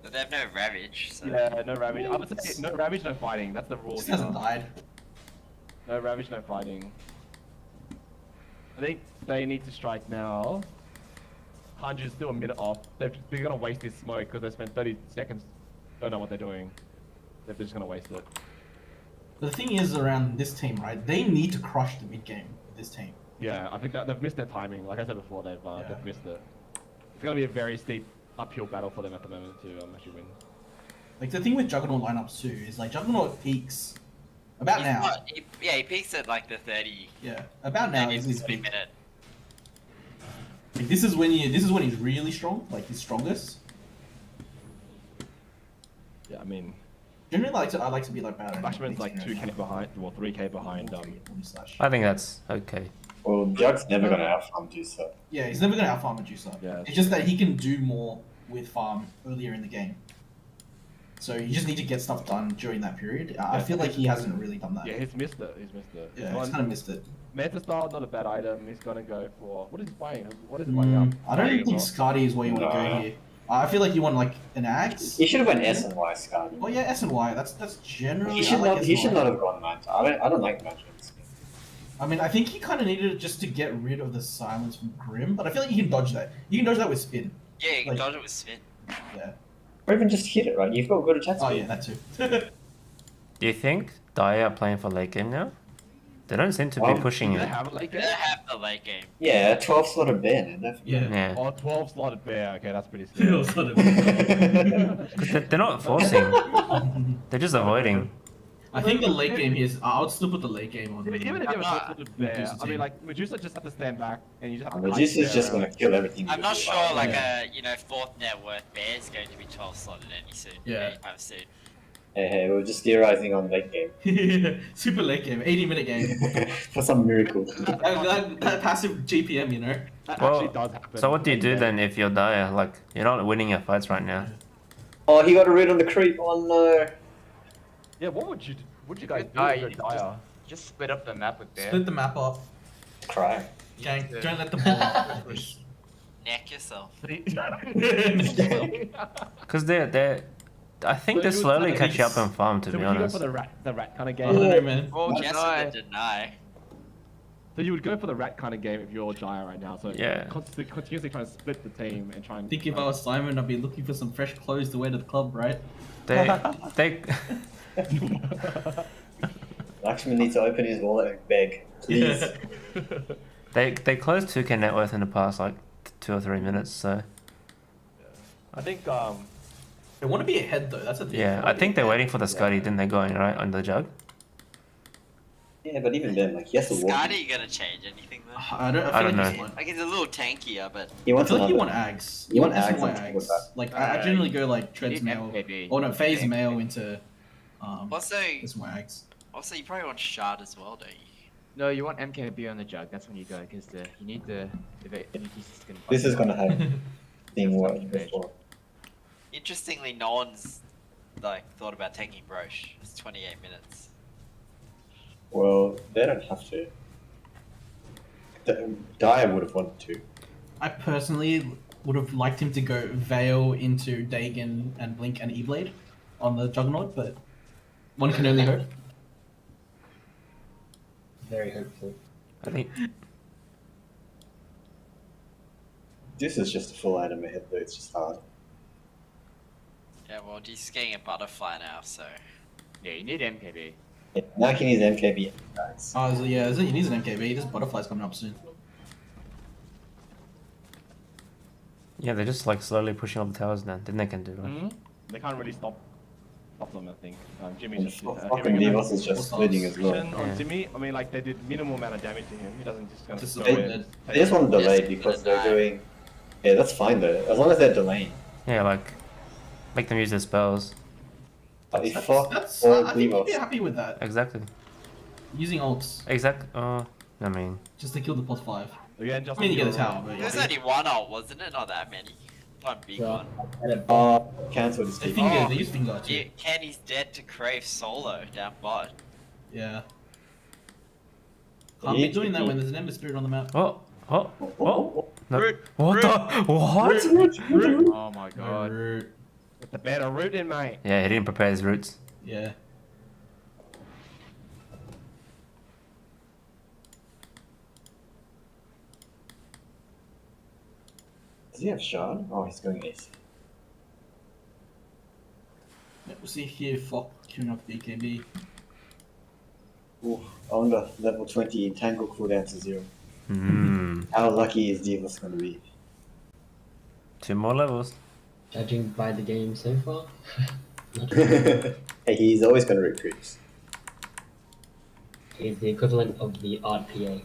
But they have no Ravage, so. Yeah, no Ravage. I would say no Ravage, no fighting. That's the rule. Just hasn't here. died. No Ravage, no fighting. I think they need to strike now. 100's still a minute off. They're gonna waste this smoke because they spent 30 seconds. Don't know what they're doing. They're just gonna waste it. But the thing is, around this team, right? They need to crush the mid game with this team. Yeah, I think that they've missed their timing. Like I said before, they've missed it. It's gonna be a very steep uphill battle for them at the moment to actually win. Like the thing with Juggernaut lineups too is like Juggernaut peaks about He's now. not- he peaks at like the 30. Yeah, about now is his 30 peak. minute. Like, this is when he's really strong, like his strongest. Yeah, I mean, Generally, I like to be like about. Flashman's like 2k behind, well 3k behind. I think that's okay. Well, Jug's never gonna outfarm Juicer. Yeah, he's never gonna outfarm a juicer. Yeah, It's just that he can do more with farm earlier in the game. So you just need to get stuff done during that period. I feel like he hasn't really done that. Yeah, he's missed it. He's missed it. Yeah, he's kind of missed it. Meta style, not a bad item. He's gonna go for what is he buying? What is he buying up? I don't think Skadi is where you want to go here. I feel like you want like an axe. He should have went S and Y Scotty. Oh yeah, S and Y. That's generally. He should I like not. He S&Y. should not have gone Manta. I don't like Manta. I mean, I think he kind of needed it just to get rid of the silence from Grim, but I feel like you can dodge that. You can dodge that with spin. Yeah, you can Like- dodge it with spin. Yeah. Or even just hit it, right? You've got good attack Oh speed. yeah, that too. Do you think Dire are playing for late game now? They don't seem to be pushing Do they it. have a late They game? have the late game. Yeah, 12 slotted ban, definitely. Yeah. Yeah. Oh, 12 slotted bear. Okay, that's pretty It was sick. sort of- 'Cause they're not forcing. They're just avoiding. I think the late game is. I would still put the late game on. Even if you have a 12 slotted bear, Medusa I mean, team. like Medusa just have to stand back and you just have to. Medusa's just gonna kill everything. I'm not you do. sure, like Yeah. fourth net worth bear is going to be 12 slotted anytime Yeah. soon. Hey, we're just theorizing on late game. Super late game, 80-minute game. For some miracle. that passive GPM, you know. That Well, actually does happen. So what do you do then if you're Dire? Like, you're not winning your fights right now. Oh, he got a read on the creep. Oh no. Yeah, what would you do? What would you guys do Ah, if you you're just- Dire? Just split up the map with bear. Split the map up. Cry. Gang, don't let the ball push. Neck yourself. Because they're I think So they're you would slowly kinda catching be- up in farm, to So be would you go honest. for the rat kind of I game? don't know, man. Oh, Guess deny. with the deny. So you would go for the rat kind of game if you're Dire right now. So Yeah. continuously trying to split the team and try and. I think if I was Simon, I'd be looking for some fresh clothes to wear to the club, right? They Lakshman needs to open his wallet and beg, please. they closed 2k net worth in the past like 2 or 3 minutes, so I think They want to be ahead though. That's the thing. yeah, I think they're waiting for the Scuddy, then they're going right on the jug. Yeah, but even then, like, he has to walk. Scotty gonna change anything though? I don't I don't like know. he's one. Like he's a little tankier, but He I wants feel like you another. want Ags. You want S and Ags Y on top of Ags. that. Like I generally go like Treads need mail, MKB. or no, phase MKB. mail into also S and Y Ags. you probably want shard as well, don't you? No, you want MKB on the jug. That's when you go because you need the This is gonna have thing work That's before. Interestingly, no one's like thought about taking Broche. It's 28 minutes. Well, they don't have to. Dyer would have wanted to. I personally would have liked him to go Veil into Dagon and Blink and E-Blade on the Juggernaut, but one can only hope. Very hopeful. I think This is just a full item ahead, though. It's just hard. Yeah, well, he's getting a butterfly now, so. Yeah, you need MKB. Yeah, now he needs MKB, guys. Oh, so yeah, he needs an MKB. This butterfly's coming up soon. yeah, they're just like slowly pushing up the towers now. Then they can do it. they can't really stop them. I think Jimmy's And just fucking Divos is just splitting as well. on Yeah. Jimmy. I mean, like they did minimal amount of damage to him. He doesn't just gonna Just go avoid in. it. They just want to delay Yes, because deny. they're doing. Yeah, that's fine though. As long as they're delaying. Yeah, like make them use their spells. But if fuck That's, all I think you'd be Divos. happy with that. Exactly. Using ults I mean, just to kill the +5. Again, just I mean, you get the tower, but There's yeah. only one ult, wasn't it? Not that many. One big So, one. I had a Cancel this They thing. finger, Oh. they use finger too. Yeah, Kenny's dead to Crave solo down bot. Yeah. Can't be doing that when there's an Ember Spirit on the map. oh. No. Root, What root, the? What? Oh my god. Root. The better rooting, mate. Yeah, he didn't prepare his roots. Yeah. Does he have Shard? Oh, he's going AC. Yeah, we'll see here Flock queuing up BKB. Ooh, I wonder, level 20 Entangle cooldown to 0. Hmm. How lucky is Divas going to be? 2 more levels. Judging by the game so far, Hey, he's always going to root creeps. he's the equivalent of the odd PA.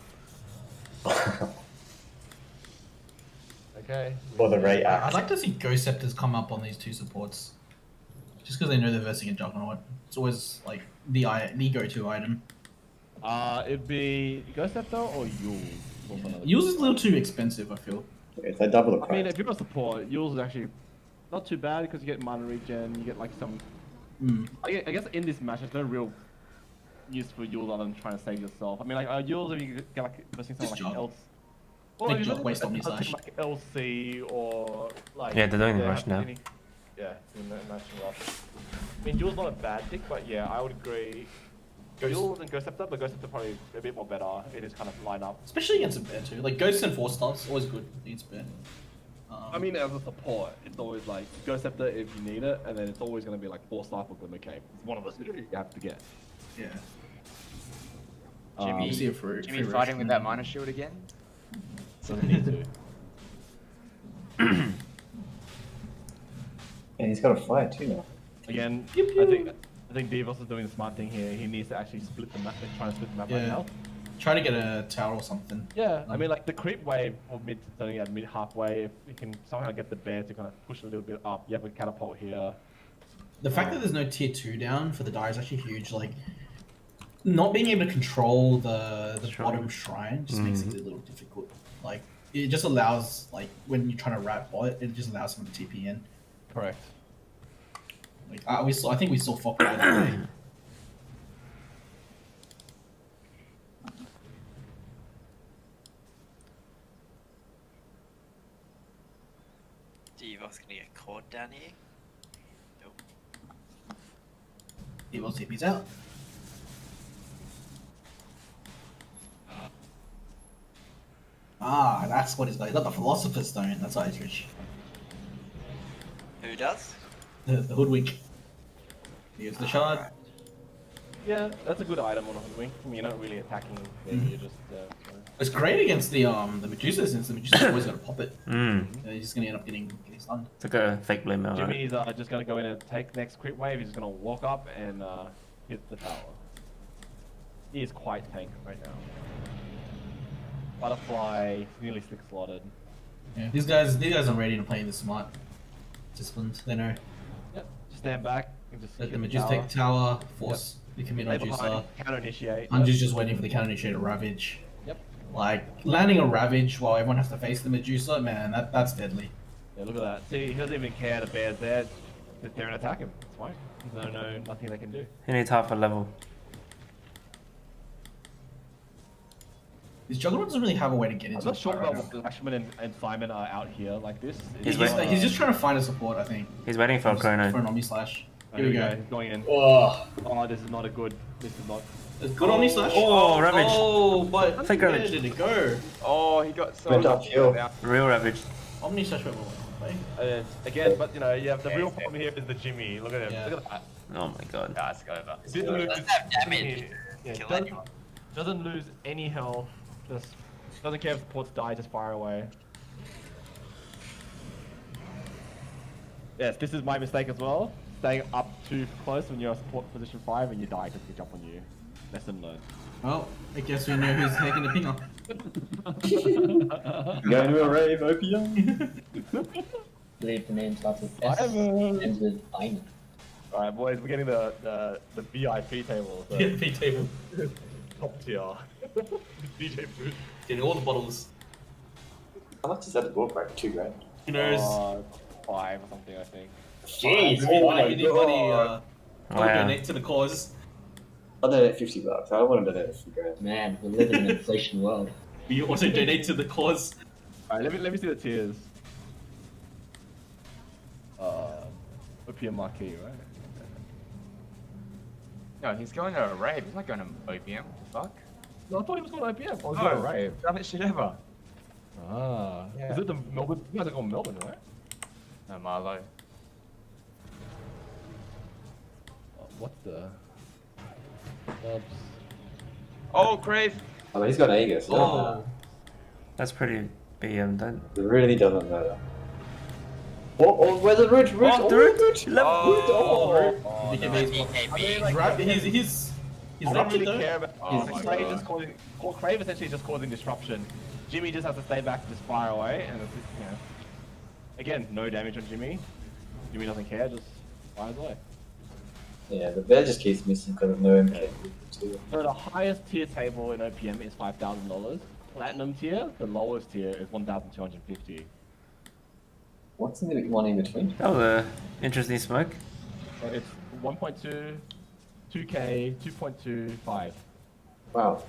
Okay. Or the Ray I'd Axe. like to see Ghost Scepters come up on these two supports. Just because they know they're versing a Juggernaut. It's always like the go-to item. It'd be Ghost Scepter or Yule. Yule's is a little too expensive, I feel. Okay, so double the price. I mean, if you're a support, Yule's is actually not too bad because you get mana regen, you get like some. I guess in this match, there's no real use for Yule other than trying to save yourself. I mean, like Yule's if you get like versing something Just like jog. else. Big jog, waste on me something slash. like LC or like. Yeah, they're doing the rush now. Yeah, in the matching rush. I mean, Yule's not a bad pick, but yeah, I would agree. Yule and Ghost Scepter, but Ghost Scepter probably a bit more better in his kind of lineup. Especially against a bear too. Like Ghosts and 4-stars, always good against bear. I mean, as a support, it's always like Ghost Scepter if you need it, and then it's always going to be like 4-star for Glimmer Cave. It's one of those you have to get. Yeah. Jimmy, see it for Jimmy fighting with that Minor Shield again? Doesn't need to. And he's got a fight too now. Again, Pew, pew. I think Divos is doing the smart thing here. He needs to actually split the map, trying to split the map right Yeah. now. Try to get a tower or something. Yeah, I mean, like the creep wave or starting at mid halfway, if you can somehow get the bear to kind of push a little bit up, you have a catapult here. The fact that there's no tier 2 down for the die is actually huge. Like, not being able to control the bottom shrine just makes it a little difficult. Like, it just allows, like, when you're trying to rat bot, it just allows someone to TP in. Correct. Like, I think we saw Fox right that day. Divos gonna get caught down here. Nope. Evil TP's out. Ah, that's what he's got. He's got the Philosopher's Stone. That's why he's rich. Who does? The Hoodwink. He gets the shard. Yeah, that's a good item on a hoodwink. I mean, you're not really attacking, you're just. It's great against the Medusa since the Medusa's always gonna pop it. Mm. He's just gonna end up getting stunned. It's like a fake blame now, right? Jimmy's just gonna go in and take next crit wave. He's just gonna walk up and hit the tower. He is quite tank right now. Butterfly, nearly 6 slotted. Yeah, these guys are ready to play this smart. Disciplined, they know. Yep. Just stand back and just Let hit the the Medusa tower. take tower, force the commit on Stay behind, Juicer. counter initiate. Anju's just waiting for the counter initiate to Ravage. Yep. Like, landing a Ravage while everyone has to face the Medusa, man, that's deadly. Yeah, look at that. See, he doesn't even care the bear's there. Just there and attack him. It's fine. There's nothing they can do. He needs half a level. This Juggernaut doesn't really have a way to get I'm into not the sure fight about right what the Ashman and Simon are out here like this. He's just trying to find a support, I think. He's waiting for a chrono. For an Omni Slash. Here we go. He's going in. Oh, Oh, this is not a good. This is not. It's good Omni Slash. Oh, Ravage. Oh, but Fake where Ravage. did it go? Oh, he got so Went uphill. now. Real Ravage. Omni Slash went away. Again, but you know, you have the real problem here is the Jimmy. Look at him. Yeah. Look at that. Oh my god. Nah, it's over. Didn't lose Doesn't have damage. any- yeah, Kill doesn't, anyone. doesn't lose any health. Just doesn't care if supports die. Just fire away. Yes, this is my mistake as well. Staying up too close when you're a support position 5 and you die because they jump on you. Lesson learned. Well, I guess we know who's taking the pinger. Going to a rave, opium. I believe the name starts with S, Simon. ends with Iron. Alright boys, we're getting the VIP table. So Yeah, P table. top tier. DJ booth. Getting all the bottles. How much is that board break? $2 grand. Who knows? 5 or something I think. Jeez, Anybody God. go Wow. donate to the cause. I'll donate $50. I don't want to donate a few grand. Man, we live in an inflation world. We also donate to the cause. Alright, let me see the tiers. OP OPM marquee, right? No, he's going to a rave. He's not going to OPM. Fuck. No, I thought he was going to OPM. Oh, Oh, no. no, right. Dumbest shit ever. Ah. Yeah. Is it the Melbourne? You guys are going Melbourne, right? No, Marlo. What the? Oops. Oh, Crave. I mean, he's got Aegis. Oh, That's pretty BM. Don't. It really doesn't matter. Oh, where's the root? Oh, the root! Oh, BKB no. is what- he's I don't wrapped it really though. care about. Oh my Crave God. just causing. Crave essentially just causing disruption. Jimmy just has to stay back, just fire away, and it's, you know. Again, no damage on Jimmy. Jimmy doesn't care, just fires away. Yeah, the bear just keeps missing because of no MK. Too. So the highest tier table in OPM is $5,000. Platinum tier, the lowest tier is 1,250. What's in the one in between? That was a interesting smoke. So it's 1.2, 2K, 2.25. Wow.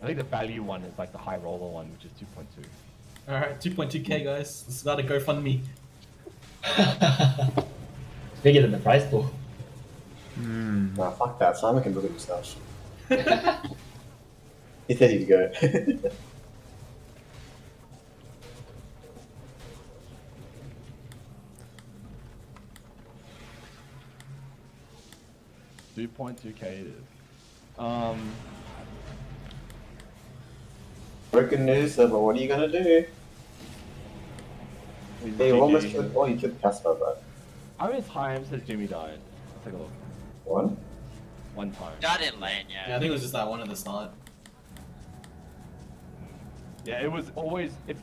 I think the value one is like the high roller one, which is 2.2. All right, 2.2k guys. This got to GoFundMe. Bigger than the prize pool. Nah, fuck that. Simon can look at himself. He said he'd go. $2.2K it is. Broken news, but what are you gonna do? They almost killed. Oh, you killed Casper, but How many times has Jimmy died? Let's take a look. one. One time. Died in lane, Yeah, I yeah. think it was just that one at the start. Yeah, it was always. I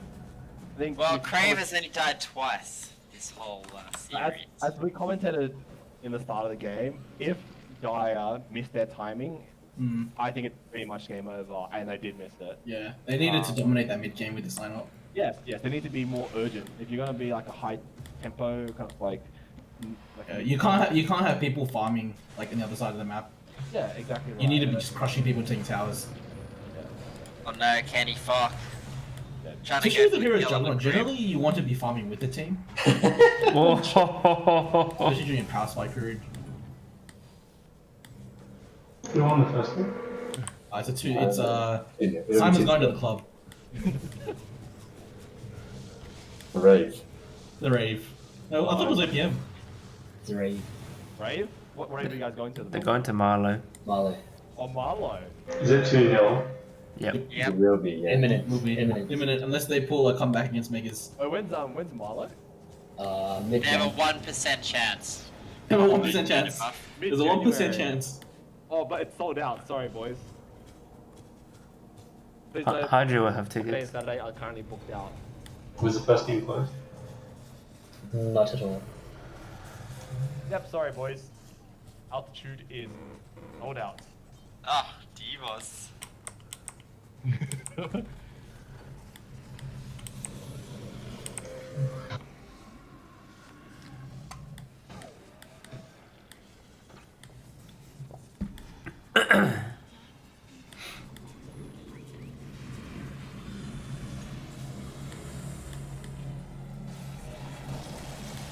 think. Well, we Crave comment- has only died twice this whole series. as we commented in the start of the game, if Dire missed their timing, Mm, I think it's pretty much game over, and they did miss it. yeah, they needed to dominate that mid game with the sign up. Yes, they need to be more urgent. If you're gonna be like a high tempo kind of like. You can't have people farming like on the other side of the map. Yeah, exactly. Right. You need to be just crushing people, taking towers. Oh no, Candy Fuck. Trying to Especially go the for hero's kill on jungler. the Crave. Generally, you want to be farming with the team, Oh, especially during power spike period. Who won the first one? It's a two. Yeah, Simon's two- going to the club. Rave. The rave. No, I thought it was APM. It's a rave. Rave? What rave are you guys going to? they're going to Marlow. Marlo. Oh, Marlo. Is it 2-0? Yep. Yep. It will be, yeah. Imminent. Will be Imminent. unless they pull a comeback against Megas. Oh, when's Marlo? Mid They have a game. 1% chance. They have a 1% chance. Buff. There's a 1% Mid-January. chance. Oh, but it's sold out. Sorry, boys. Please don't- Hydra will have Saturday and tickets. Saturday are currently booked out. Was the first team closed? Not at all. Yep, sorry, boys. Altitude is sold out. Ah, Divas.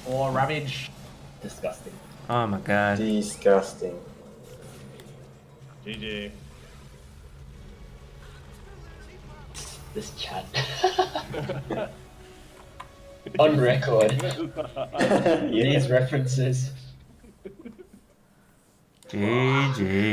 Or Ravage. Disgusting. Oh my god. Disgusting. GG. This chat. On record. These references. GG.